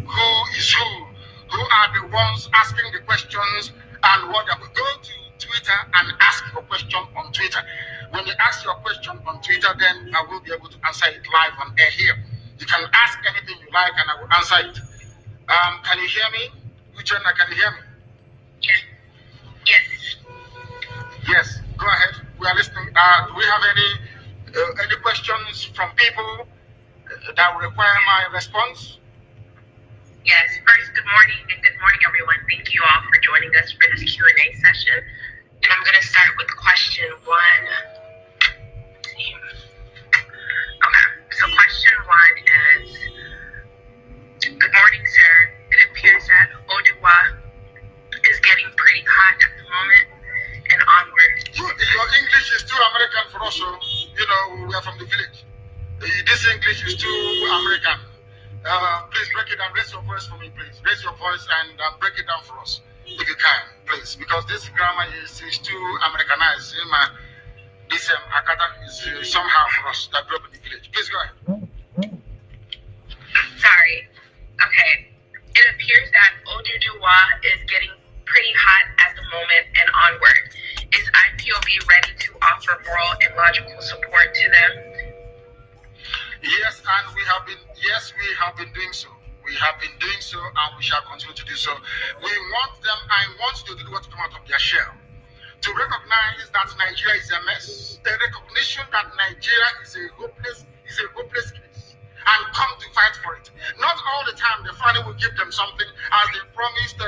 who is who are the ones asking the questions, and what they will go to Twitter and ask your question on Twitter. When you ask your question on Twitter, then I will be able to answer it live on air here. You can ask anything you like, and I will answer it. Can you hear me? Uchenna, can you hear me? Yes. Yes, go ahead. We are listening. Do we have any questions from people that will require my response? Yes. First, good morning, and good morning, everyone. Thank you all for joining us for this Q&A session. And I'm going to start with question 1. Okay, so question 1 is, good morning, sir. It appears that Oduwa is getting pretty hot at the moment and onward. Your English is too American for us, so, we are from the village. This English is too American. Please break it down. Raise your voice for me, please. Raise your voice and break it down for us, if you can, please. Because this grammar is too Americanized. This Akata is somehow for us that grew up in the village. Please go ahead. Sorry. Okay. It appears that Oduduwa is getting pretty hot at the moment and onward. Is IPOB ready to offer moral and logical support to them? Yes, and we have been doing so. We have been doing so, and we shall continue to do so. We want them, I want you to do what to come out of their shell. To recognize that Nigeria is a mess. The recognition that Nigeria is a hopeless case. And come to fight for it. Not all the time the family will give them something, as they promised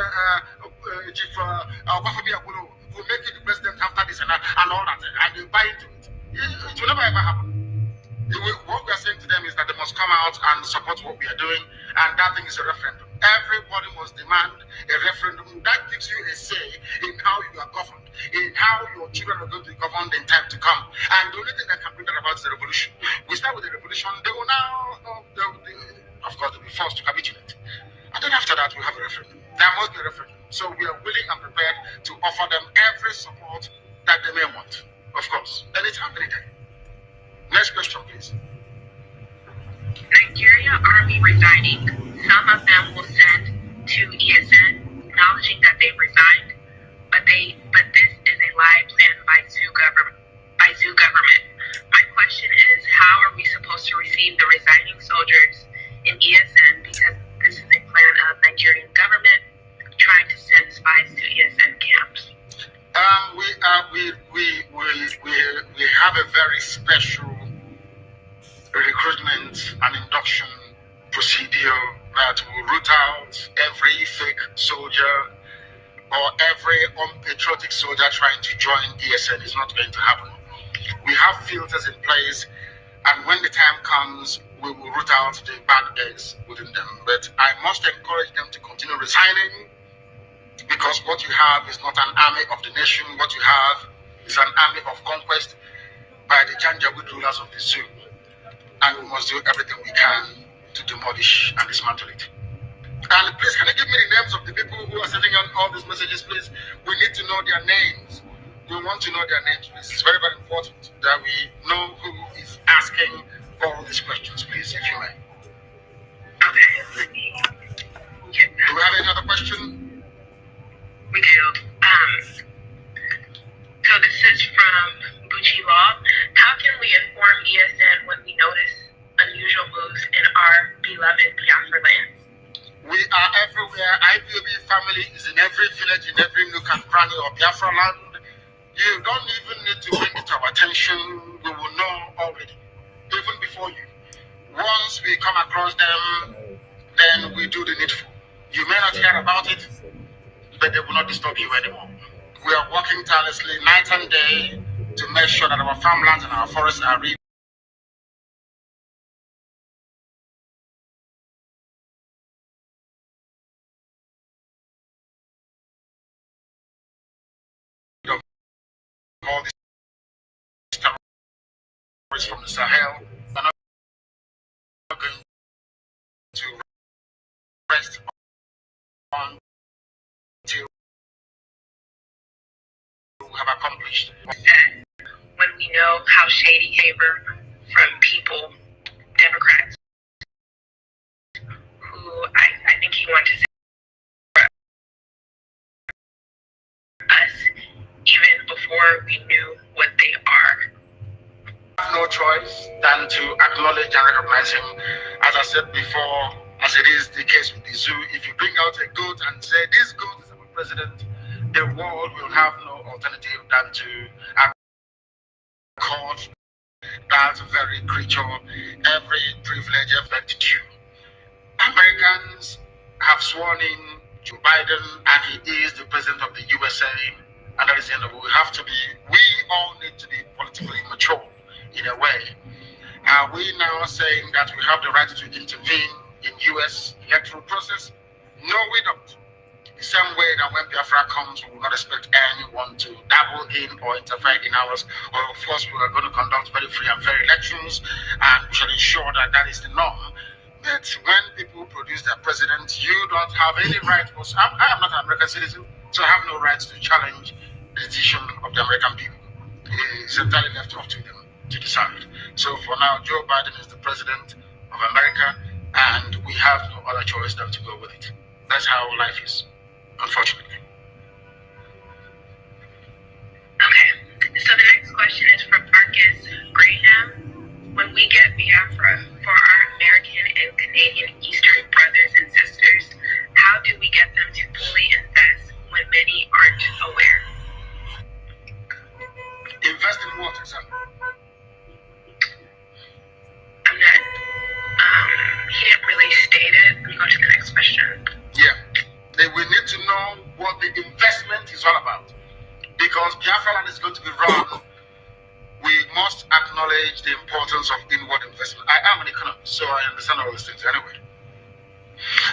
Chief Obafemi Awolowo will make you the president after this and all that, and they buy into it. It will never ever happen. What we are saying to them is that they must come out and support what we are doing, and that thing is a referendum. Everybody must demand a referendum that gives you a say in how you are governed, in how your children are going to be governed in time to come. And the only thing that can bring that about is the revolution. We start with the revolution, they will now, of course, they'll be forced to capitulate. And then after that, we have a referendum. There must be a referendum. So we are willing and prepared to offer them every support that they may want. Of course, anytime, any day. Next question, please. Nigeria Army resigning. Some of them will send to ESN, acknowledging that they resigned, but this is a lie planned by Zoo government. My question is, how are we supposed to receive the resigning soldiers in ESN, because this is a plan of Nigerian government trying to send spies to ESN camps? We have a very special recruitment and induction procedure that will root out every fake soldier or every unpatriotic soldier trying to join ESN. Is not going to happen. We have filters in place, and when the time comes, we will root out the bad eggs within them. But I must encourage them to continue resigning, because what you have is not an army of the nation. What you have is an army of conquest by the Janjaweed rulers of the zoo. And we must do everything we can to demolish and dismantle it. And please, can you give me the names of the people who are sending on all these messages, please? We need to know their names. We want to know their names, please. It's very, very important that we know who is asking all these questions, please, if you may. Okay. Do we have any other question? We do. So this is from Bucci Law. every village, in every nook and cranny of Biafra land. You don't even need to bring it to our attention. We will know already, even before you. Once we come across them, then we do the needful. You may not hear about it, but they will not disturb you anymore. We are working tirelessly night and day to make sure that our farmlands and our forests are rid of all these terrorists from the Sahel. We're not going to rest until we have accomplished. When we know how shady favor from people, Democrats, who I think he wanted to say us even before we knew what they are. No choice than to acknowledge and recognize him. As I said before, as it is the case with the zoo, if you bring out a goat and say this goat is our president, the world will have no alternative than to accord that very creature every privilege, every due. Americans have sworn in Joe Biden, and he is the president of the USA, and that is the end of it. We all need to be politically mature in a way. Are we now saying that we have the right to intervene in US electoral process? No, we don't. The same way that when Biafra comes, we will not expect anyone to dabble in or interfere in ours. Or of course, we are going to conduct very free and fair elections, and we shall ensure that that is the norm. But when people produce their president, you don't have any right. I am not an American citizen, so I have no right to challenge the decision of the American people. It's entirely left up to them to decide. So for now, Joe Biden is the president of America, and we have no other choice than to go with it. That's how life is, unfortunately. Okay, so the next question is from Marcus Graham. When we get Biafra for our American and Canadian Eastern brothers and sisters, how do we get them to fully invest when many aren't aware? Invest in what, exactly? I'm not, he didn't really state it. Let me go to the next question. Yeah, we need to know what the investment is all about. Because Biafra land is going to be run, we must acknowledge the importance of inward investment. I am an economist, so I understand all these things anyway.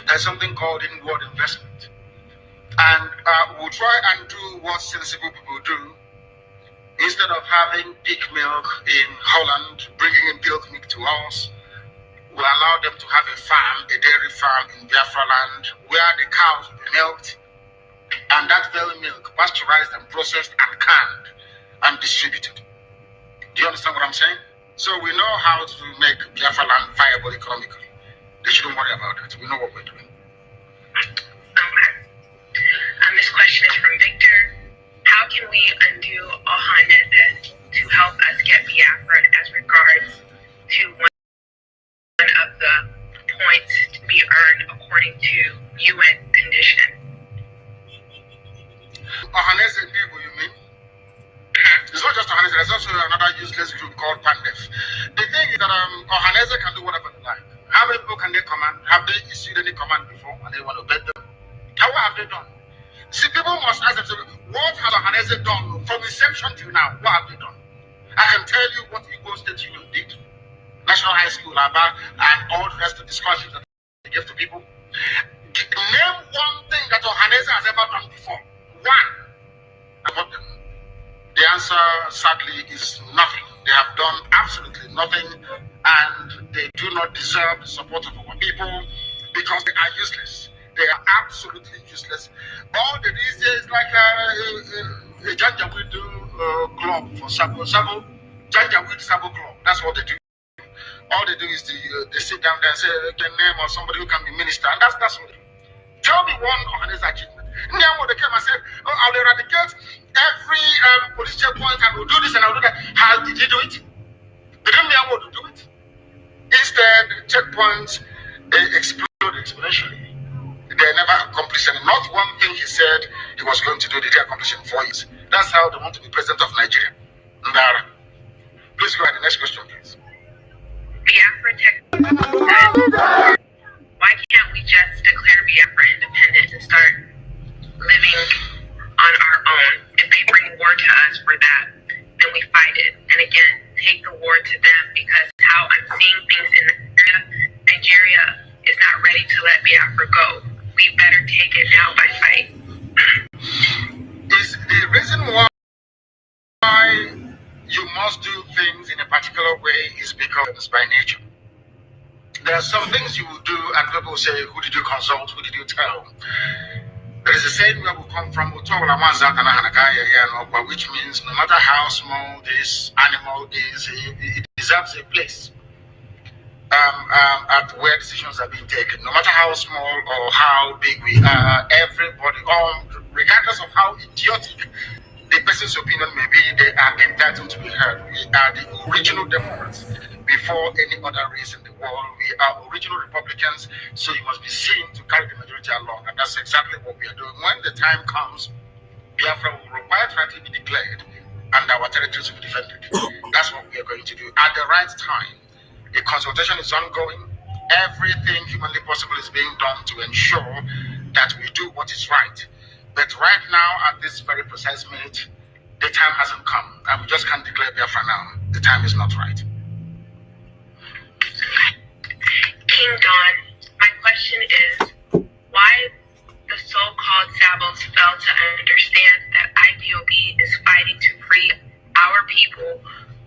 There's something called inward investment. And we'll try and do what sensible people do. Instead of having pig milk in Holland, bringing in milk to us, we'll allow them to have a farm, a dairy farm in Biafra land, where the cows will be milked, and that very milk pasteurized and processed and canned and distributed. Do you understand what I'm saying? So we know how to make Biafra land viable economically. They shouldn't worry about it. We know what we're doing. Okay. This question is from Victor. How can we undo Ohamadike to help us get Biafra as regards to one of the points to be earned according to UN condition? LAND.WE, you mean? It's not just Ohamadike, there's also another useless group called PANDEF. The thing is that Ohamadike can do whatever they like. How many people can they command? Have they issued any command before and they want to obey them? What have they done? See, people must ask themselves, what has Ohamadike done from inception till now? What have they done? I can tell you what Igbo State Union did, National High School, Aba, and all the rest of the scholarships that they give to people. Name one thing that Ohamadike has ever done before. One. About them. The answer, sadly, is nothing. They have done absolutely nothing, and they do not deserve the support of our people because they are useless. They are absolutely useless. All they do is like a Janjaweed club for Sabo. Janjaweed Sabo club. That's what they do. All they do is they sit down there and say the name of somebody who can be minister, and that's what they do. Tell me one of his achievement. Now they came and said, oh, I'll eradicate every police checkpoint and we'll do this and I'll do that. How did he do it? They didn't know how to do it. Instead, checkpoints exploded exponentially. They never accomplished accomplish, and not one thing he said he was going to do, did he accomplish in 4 years. That's how they want to be president of Nigeria. Ndara. Please go ahead. The next question, please. Biafra said, why can't we just declare Biafra independent and start living on our own? If they bring war to us for that, then we fight it. And again, take the war to them, because how I'm seeing things in Nigeria is not ready to let Biafra go. We better take it now by fight. Is the reason why you must do things in a particular way is because by nature. There are some things you will do and people will say, who did you consult, who did you tell? There is a saying where we come from, which means no matter how small this animal is, it deserves a place at where decisions are being taken. No matter how small or how big we are, everybody, regardless of how idiotic the person's opinion may be, they are entitled to be heard. We are the original Democrats before any other race in the world. We are original Republicans, so you must be seen to carry the majority along, and that's exactly what we are doing. When the time comes, Biafra will require to be declared, and our territories will be defended. That's what we are going to do at the right time. The consultation is ongoing. Everything humanly possible is being done to ensure that we do what is right. But right now, at this very precise minute, the time hasn't come, and we just can't declare Biafra now. The time is not right. King Don, my question is, why the so-called Sabos fail to understand that IPOB is fighting to free our people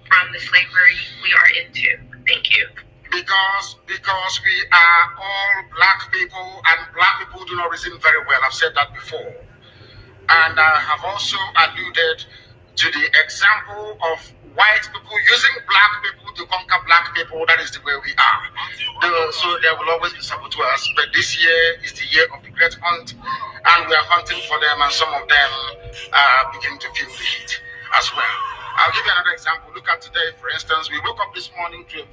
from the slavery we are into? Thank you. Because we are all black people, and black people do not reason very well. I've said that before. And I have also alluded to the example of white people using black people to conquer black people. That is the way we are. So there will always be saboteurs. But this year is the year of the great hunt, and we are hunting for them, and some of them are beginning to feel the heat as well. I'll give you another example. Look at today, for instance. We woke up this morning to a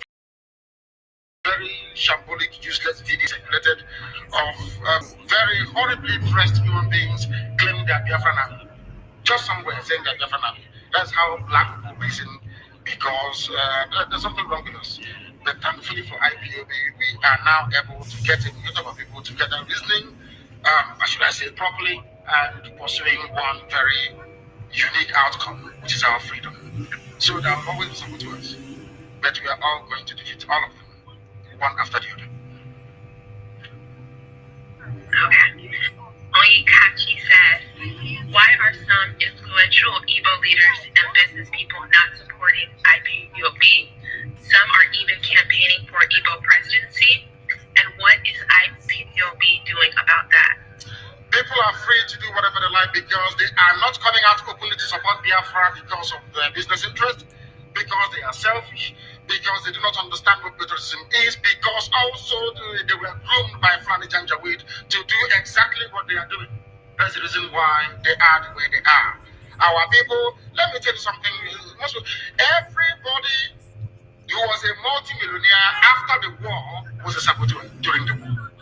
very shambolic, useless video circulated of very horribly dressed human beings claiming they are Biafran army. Just somewhere saying they are Biafran army. That's how black people reason, because there's something wrong with us. But thankfully for IPOB, we are now able to get a lot of our people together, reasoning, should I say, properly, and pursuing one very unique outcome, which is our freedom. So there will always be some to us, but we are all going to defeat all of them, one after the other. Okay. Oikachi said, why are some influential Igbo leaders and business people not supporting IPOB? Some are even campaigning for Igbo presidency. And what is IPOB doing about that? People are free to do whatever they like, because they are not coming out openly to support Biafra because of their business interest, because they are selfish, because they do not understand what patriotism is, because also they were groomed by Fulani Janjaweed to do exactly what they are doing. That's the reason why they are the way they are. Our people, let me tell you something, everybody who was a multi-millionaire after the war was a saboteur during the war.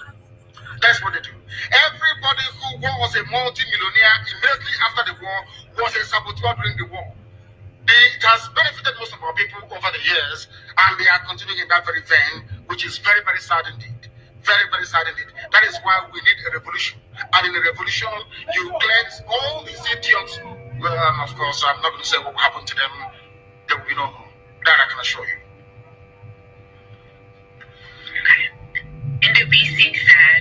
That's what they do. Everybody who was a multi-millionaire immediately after the war was a saboteur during the war. It has benefited most of our people over the years, and they are continuing in that very vein, which is very, very sad indeed. Very, very sad indeed. That is why we need a revolution. And in a revolution, you cleanse all these idiots. Well, of course, I'm not going to say what will happen to them. There will be no more. That I can assure you. NWBC said,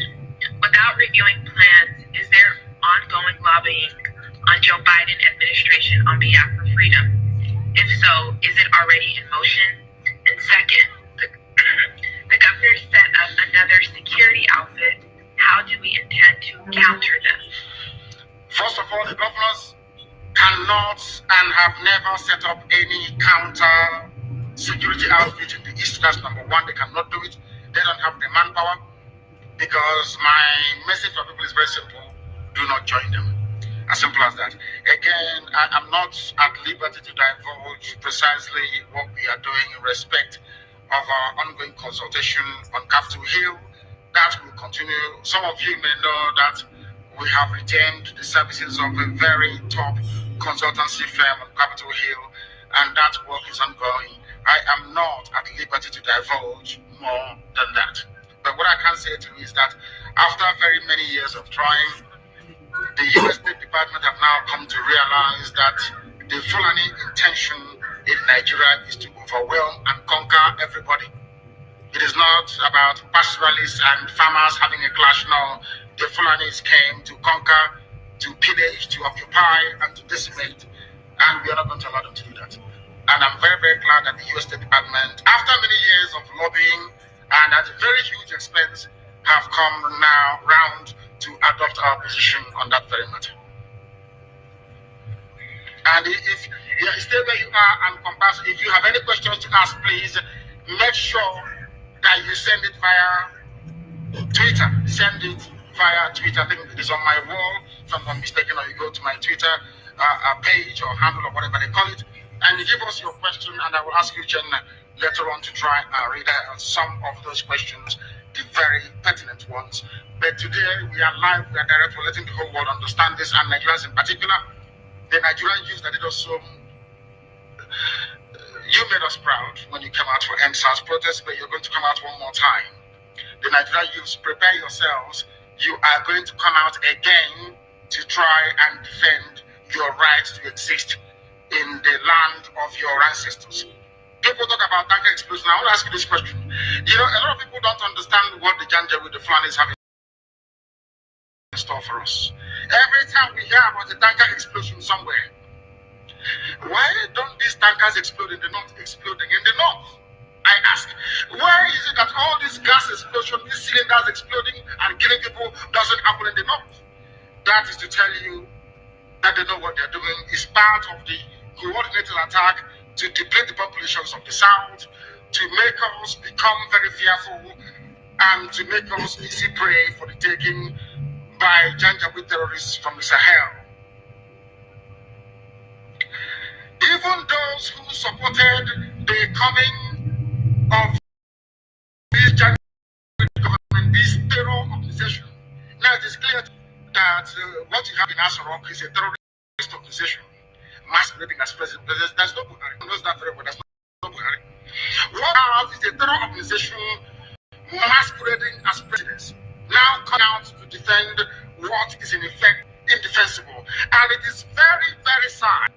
without reviewing plans, is there ongoing lobbying on Joe Biden administration on behalf of freedom? If so, is it already in motion? And second, the governor set up another security outfit. How do we intend to counter them? First of all, the governors cannot and have never set up any counter security outfit in the East. That's number one. They cannot do it. They don't have the manpower. Because my message for people is very simple: do not join them. As simple as that. Again, I'm not at liberty to divulge precisely what we are doing in respect of our ongoing consultation on Capitol Hill. That will continue. Some of you may know that we have retained the services of a very top consultancy firm on Capitol Hill, and that work is ongoing. I am not at liberty to divulge more than that. But what I can say to you is that after very many years of trying, the U.S. State Department have now come to realize that the Fulani intention in Nigeria is to overwhelm and conquer everybody. It is not about pastoralists and farmers having a clash. No, the Fulanis came to conquer, to pillage, to occupy, and to decimate. And we are not going to allow them to do that. And I'm very, very glad that the U.S. State Department, after many years of lobbying and at a very huge expense, have come now round to adopt our position on that very matter. And if you stay where you are and compass, if you have any questions to ask, please make sure that you send it via Twitter. Send it via Twitter. I think it is on my wall, if I'm not mistaken, or you go to my Twitter page or handle or whatever they call it, and you give us your question, and I will ask you, Jen, later on to try and read out some of those questions, the very pertinent ones. But today we are live, we are direct, we're letting the whole world understand this, and Nigerians in particular. The Nigerian youth that did us so, you made us proud when you came out for NSAS protest, but you're going to come out one more time. The Nigerian youths, prepare yourselves. You are going to come out again to try and defend your right to exist in the land of your ancestors. People talk about tanker explosion. I want to ask you this question. You know, a lot of people don't understand what the Janjaweed, the Fulanis have in store for us. Every time we hear about a tanker explosion somewhere, why don't these tankers explode in the north, exploding in the north? I ask, why is it that all this gas explosion, these cylinders exploding and killing people doesn't happen in the north? That is to tell you that they know what they're doing. It's part of the coordinated attack to deplete the populations of the south, to make us become very fearful, and to make us easy prey for the taking by Janjaweed terrorists from the Sahel. Even those who supported the coming of this Janjaweed government, this terror organization, now it is clear that what you have in Asarok is a terrorist organization masquerading as president. There's no Buhari. Who knows that very well? There's no Buhari. What I have is a terror organization masquerading as presidents, now come out to defend what is in effect indefensible. And it is very, very sad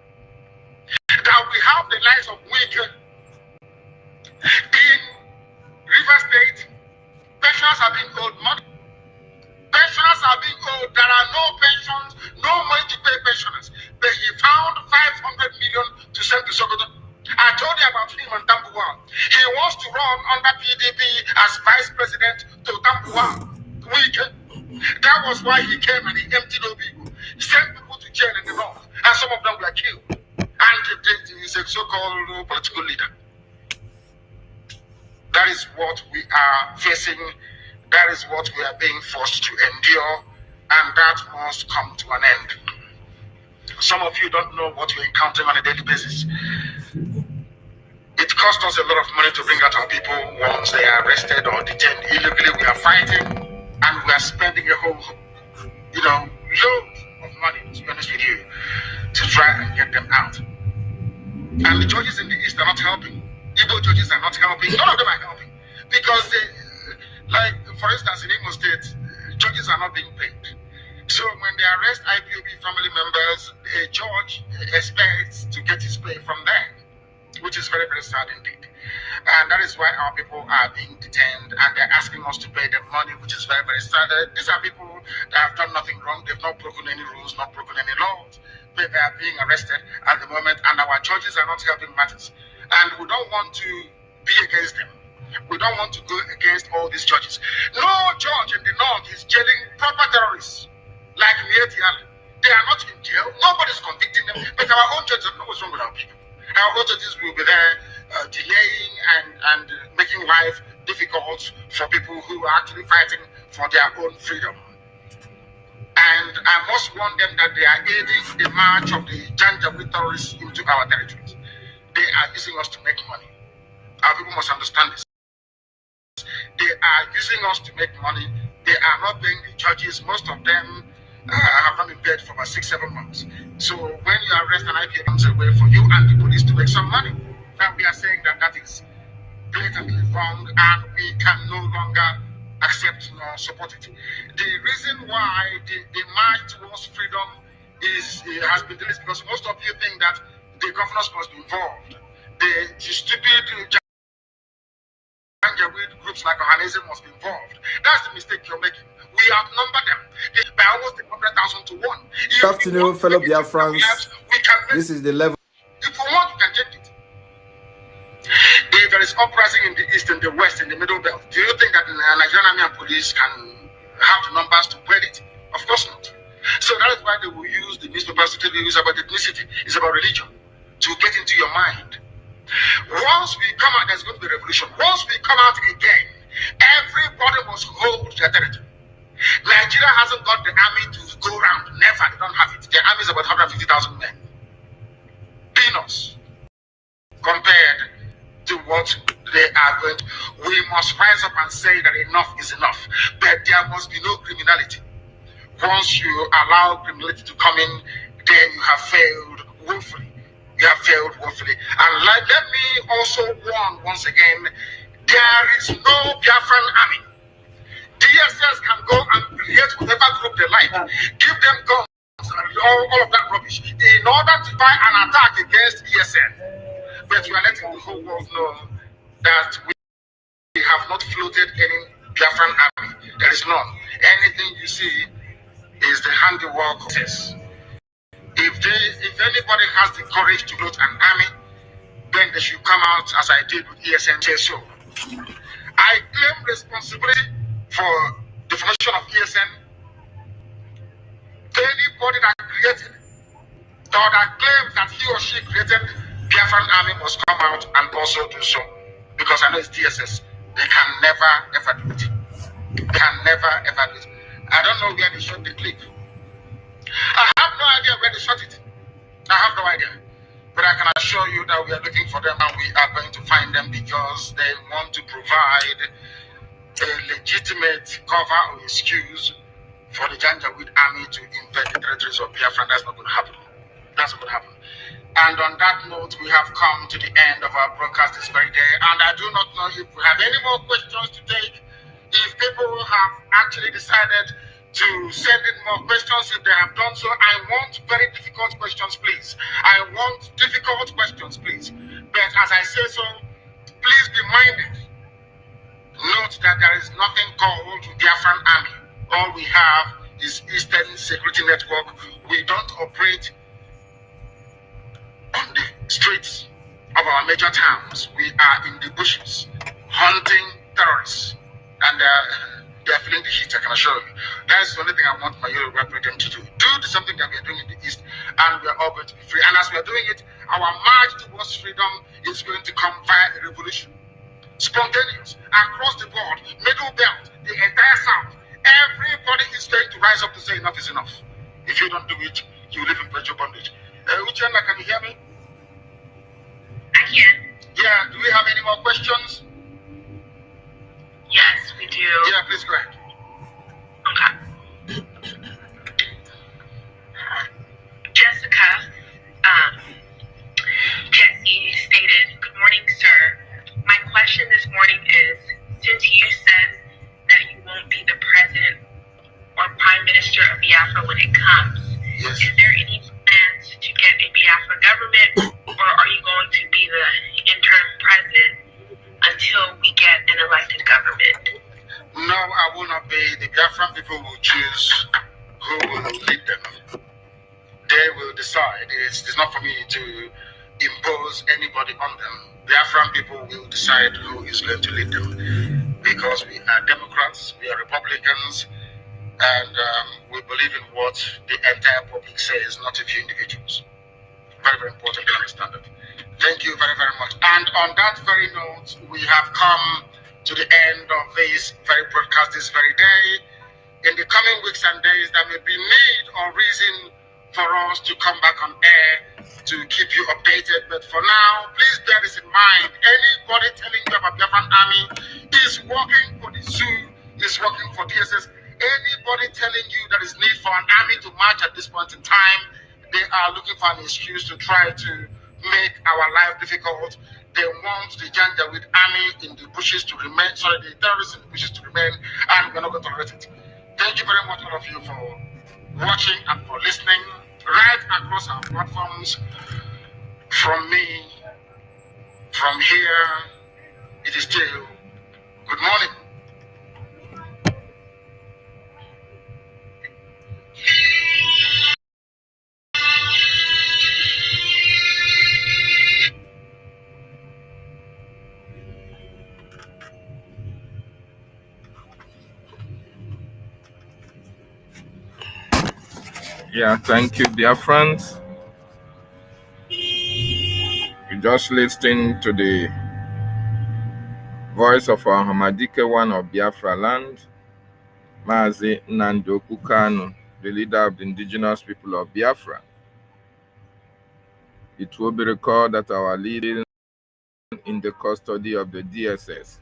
that we have the lives of Wike in River State. Pensioners are being owed money. Pensioners are being owed. There are no pensions, no money to pay pensioners. But he found 500 million to send to Sokoto. I told you about him and Tambuwa. He wants to run under PDP as vice president to Tambuwa. That was why he came and he emptied Obigo. He sent people to jail in the north, and some of them were killed. And he's a so-called political leader. That is what we are facing. That is what we are being forced to endure, and that must come to an end. Some of you don't know what we're encountering on a daily basis. It costs us a lot of money to bring out our people once they are arrested or detained illegally. We are fighting, and we are spending a whole, load of money, to be honest with you, to try and get them out. And the judges in the East are not helping. Igbo judges are not helping. None of them are helping. Because for instance, in Imo State, judges are not being paid. So when they arrest IPOB family members, a judge expects to get his pay from them, which is very, very sad indeed. And that is why our people are being detained, and they're asking us to pay them money, which is very, very sad. These are people that have done nothing wrong. They've not broken any rules, not broken any laws. But they are being arrested at the moment, and our judges are not helping matters. And we don't want to be against them. We don't want to go against all these judges. No judge in the north is jailing proper terrorists like Mietial. They are not in jail. Nobody's convicting them. But our own judges know what's wrong with our people. Our own judges will be there delaying and making life difficult for people who are actually fighting for their own freedom. And I must warn them that they are aiding the march of the Janjaweed terrorists into our territories. They are using us to make money. Our people must understand this. They are using us to make money. They are not paying the judges. Most of them I have not been paid for about 6-7 months. So when you arrest an IPO, comes a way for you and the police to make some money. And we are saying that that is blatantly wrong, and we can no longer accept nor support it. The reason why the march towards freedom has been delayed is because most of you think that the governors must be involved. The stupid groups like Ohamadike must be involved. That's the mistake you're making. We outnumber them by almost 100,000 to 1. Good afternoon, fellow Biafrans. This is the level. If we want, we can change it. If there is uprising in the east and the west and the middle belt, do you think that the Nigerian army and police can have the numbers to quell it? Of course not. So that is why they will use the newspapers to tell you it's about ethnicity, it's about religion, to get into your mind. Once we come out, there's going to be a revolution. Once we come out again, everybody must hold their territory. Nigeria hasn't got the army to go around. Never. They don't have it. Their army is about 150,000 men. Peanuts compared to what they are going to. We must rise up and say that enough is enough. But there must be no criminality. Once you allow criminality to come in, then you have failed woefully. You have failed woefully. And let me also warn once again, there is no Biafran army. DSS can go and create whatever group they like. Give them guns and all of that rubbish in order to buy an attack against ESN. But we are letting the whole world know that we have not floated any Biafran army. There is none. Anything you see is the handiwork of this. If anybody has the courage to float an army, then they should come out as I did with ESN. So I claim responsibility for the formation of ESN. Anybody that created or that claims that he or she created Biafran army must come out and also do so, because I know it's DSS. They can never ever do it. They can never ever do it. I don't know where they shot the clip. I have no idea where they shot it. I have no idea. But I can assure you that we are looking for them and we are going to find them, because they want to provide a legitimate cover or excuse for the Janjaweed army to invade the territories of Biafra. That's not going to happen. That's not going to happen. And on that note, we have come to the end of our broadcast this very day. And I do not know if we have any more questions to take. If people have actually decided to send in more questions, if they have done so, I want very difficult questions, please. I want difficult questions, please. But as I say so, please be minded. Note that there is nothing called Biafran Army. All we have is Eastern Security Network. We don't operate on the streets of our major towns. We are in the bushes, hunting terrorists. And they are feeling the heat, I can assure you. That's the only thing I want my Yoruba brethren to do. Do something that we are doing in the East, and we are all going to be free. And as we are doing it, our march towards freedom is going to come via a revolution. Spontaneous, across the board, middle belt, the entire South. Everybody is going to rise up to say enough is enough. If you don't do it, you live in perpetual bondage. Uchenna, can you hear me? I can. Yeah, do we have any more questions? Yes, we do. Yeah, please go ahead. Okay. Jessica, Jesse stated, "Good morning, sir. My question this morning is, since you said that you won't be the president or prime minister of Biafra when it comes, Yes. is there any plans to get a Biafra government, or are you going to be the interim president until we get an elected government?" No, I will not be. The Biafran people will choose who will lead them. They will decide. It's not for me to impose anybody on them. Biafran people will decide who is going to lead them, because we are Democrats, we are Republicans, and we believe in what the entire public says, not a few individuals. Very, very important to understand that. Thank you very, very much. And on that very note, we have come to the end of this very broadcast this very day. In the coming weeks and days, there may be need or reason for us to come back on air to keep you updated. But for now, please bear this in mind. Anybody telling you about Biafran Army is working for the zoo, is working for DSS. Anybody telling you there is need for an army to march at this point in time, they are looking for an excuse to try to make our life difficult. They want the Janjaweed army in the bushes to remain, sorry, the terrorists in the bushes to remain, and we're not going to tolerate it. Thank you very much, all of you, for watching and for listening right across our platforms. From me, from here, it is still good morning. Yeah, thank you, dear friends. You just listening to the voice of our Ohamadike one of Biafra land, Mazi Nnamdi Kanu, the leader of the indigenous people of Biafra. It will be recalled that our leader in the custody of the DSS.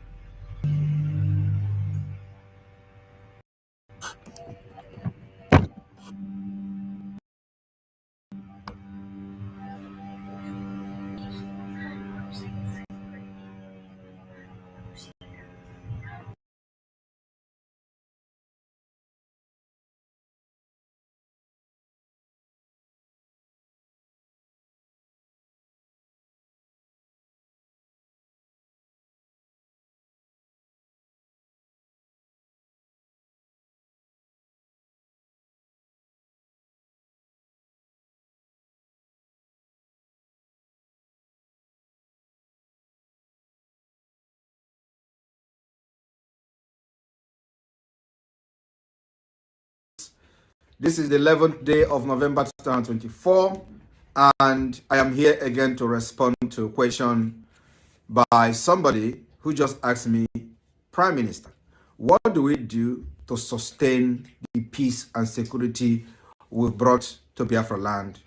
This is the 11th day of November 2024, and I am here again to respond to a question by somebody who just asked me, Prime Minister, what do we do to sustain the peace and security we've brought to Biafra land?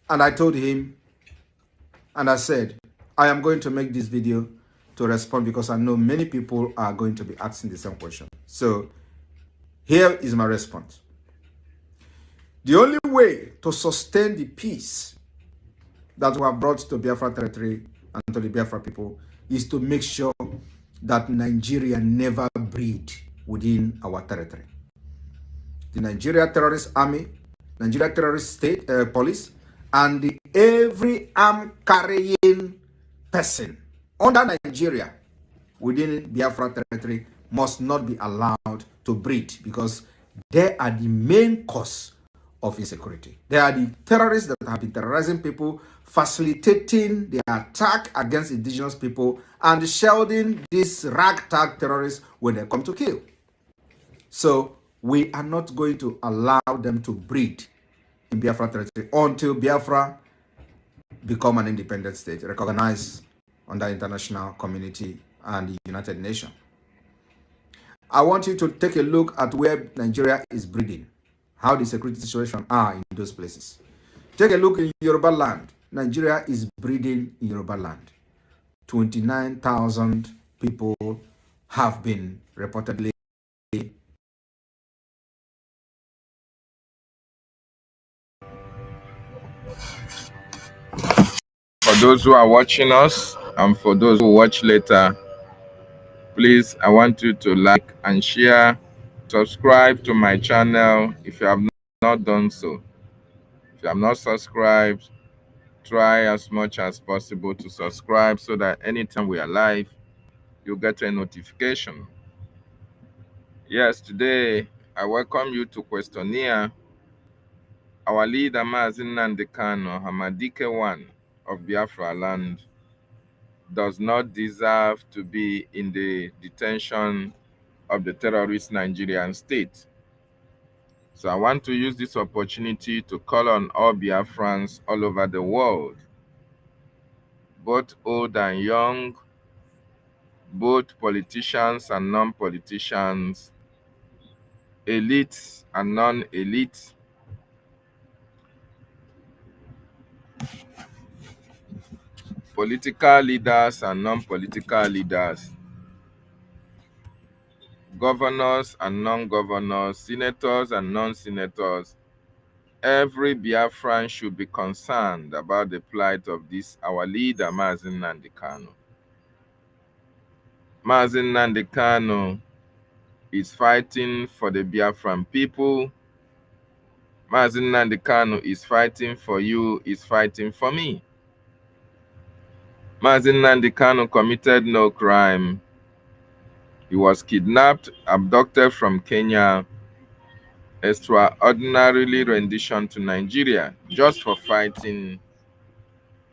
And I told him, and I said, I am going to make this video to respond because I know many people are going to be asking the same question. So here is my response. The only way to sustain the peace that we have brought to Biafra territory and to the Biafra people is to make sure that Nigeria never breed within our territory. The Nigeria Terrorist Army, Nigeria Terrorist State Police, and every arm-carrying person under Nigeria within Biafra territory must not be allowed to breed because they are the main cause of insecurity. They are the terrorists that have been terrorizing people, facilitating the attack against indigenous people, and shielding these ragtag terrorists when they come to kill. So we are not going to allow them to breed in Biafra territory until Biafra become an independent state, recognized under international community and the United Nations. I want you to take a look at where Nigeria is breeding, how the security situation are in those places. Take a look in Yoruba land. Nigeria is breeding in Yoruba land. 29,000 people have been reportedly For those who are watching us and for those who watch later, please, I want you to like and share, subscribe to my channel if you have not done so. If you have not subscribed, try as much as possible to subscribe so that anytime we are live, you'll get a notification. Yes, today I welcome you to Questionnaire. Our leader, Mazi Nnamdi Kanu, Ohamadike one of Biafra land, does not deserve to be in the detention of the terrorist Nigerian state. So I want to use this opportunity to call on all Biafrans all over the world, both old and young, both politicians and non-politicians, elites and non-elites, political leaders and non-political leaders, governors and non-governors, senators and non-senators, every Biafran should be concerned about the plight of this, our leader, Mazi Nnamdi Kanu. Mazi Nnamdi Kanu is fighting for the Biafran people. Mazi Nnamdi Kanu is fighting for you, is fighting for me. Mazi Nnamdi Kanu committed no crime. He was kidnapped, abducted from Kenya, extraordinarily rendition to Nigeria just for fighting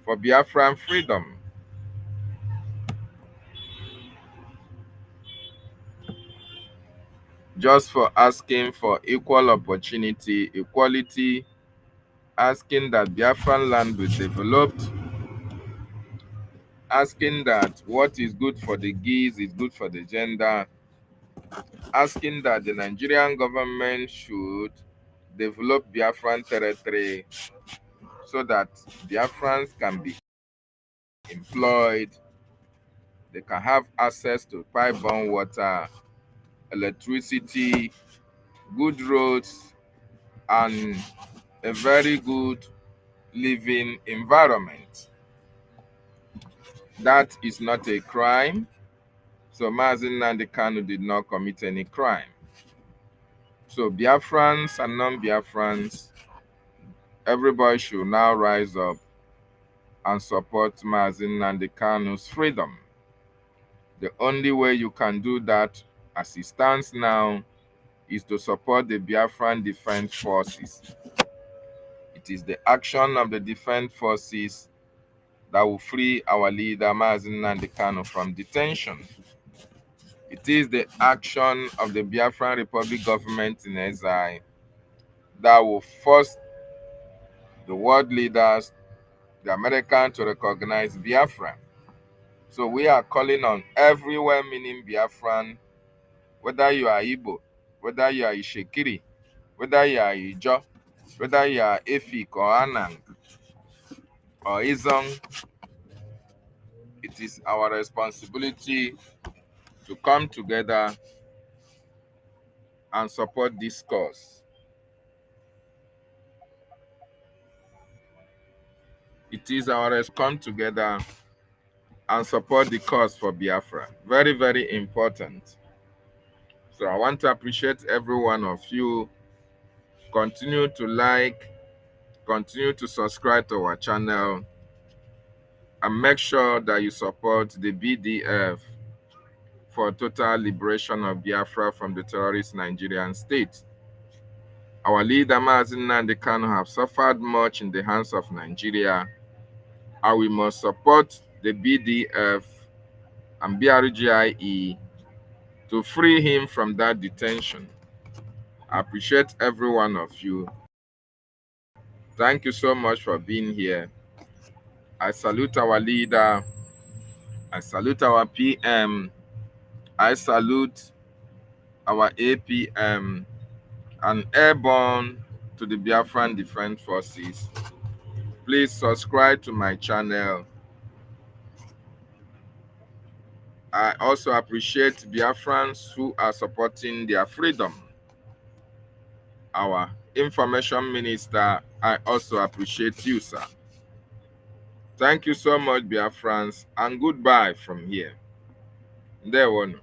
for Biafran freedom. Just for asking for equal opportunity, equality, asking that Biafran land be developed, asking that what is good for the geese is good for the gender, asking that the Nigerian government should develop Biafran territory so that Biafrans can be employed, they can have access to pipe-borne water, electricity, good roads, and a very good living environment. That is not a crime. So Mazi Nnamdi Kanu did not commit any crime. So Biafrans and non-Biafrans, everybody should now rise up and support Mazi Nnamdi Kanu's freedom. The only way you can do that as it stands now is to support the Biafran Defense Forces. It is the action of the Defense Forces that will free our leader Mazi Nnamdi Kanu from detention. It is the action of the Biafran Republic government in exile that will force the world leaders, the Americans, to recognize Biafra. So we are calling on every well-meaning Biafran, whether you are Igbo, whether you are Ishekiri, whether you are Ijo, whether you are Efik or Anang or Izong, it is our responsibility to come together and support this cause. It is our responsibility to come together and support the cause for Biafra. Very, very important. So I want to appreciate every one of you. Continue to like, continue to subscribe to our channel, and make sure that you support the BDF for total liberation of Biafra from the terrorist Nigerian state. Our leader Mazi Nnamdi Kanu have suffered much in the hands of Nigeria, and we must support the BDF and BRGIE to free him from that detention. I appreciate every one of you. Thank you so much for being here. I salute our leader. I salute our PM. I salute our APM and airborne to the Biafran Defense Forces. Please subscribe to my channel. I also appreciate Biafrans who are supporting their freedom. Our information minister, I also appreciate you, sir. Thank you so much, Biafrans, and goodbye from here. There one.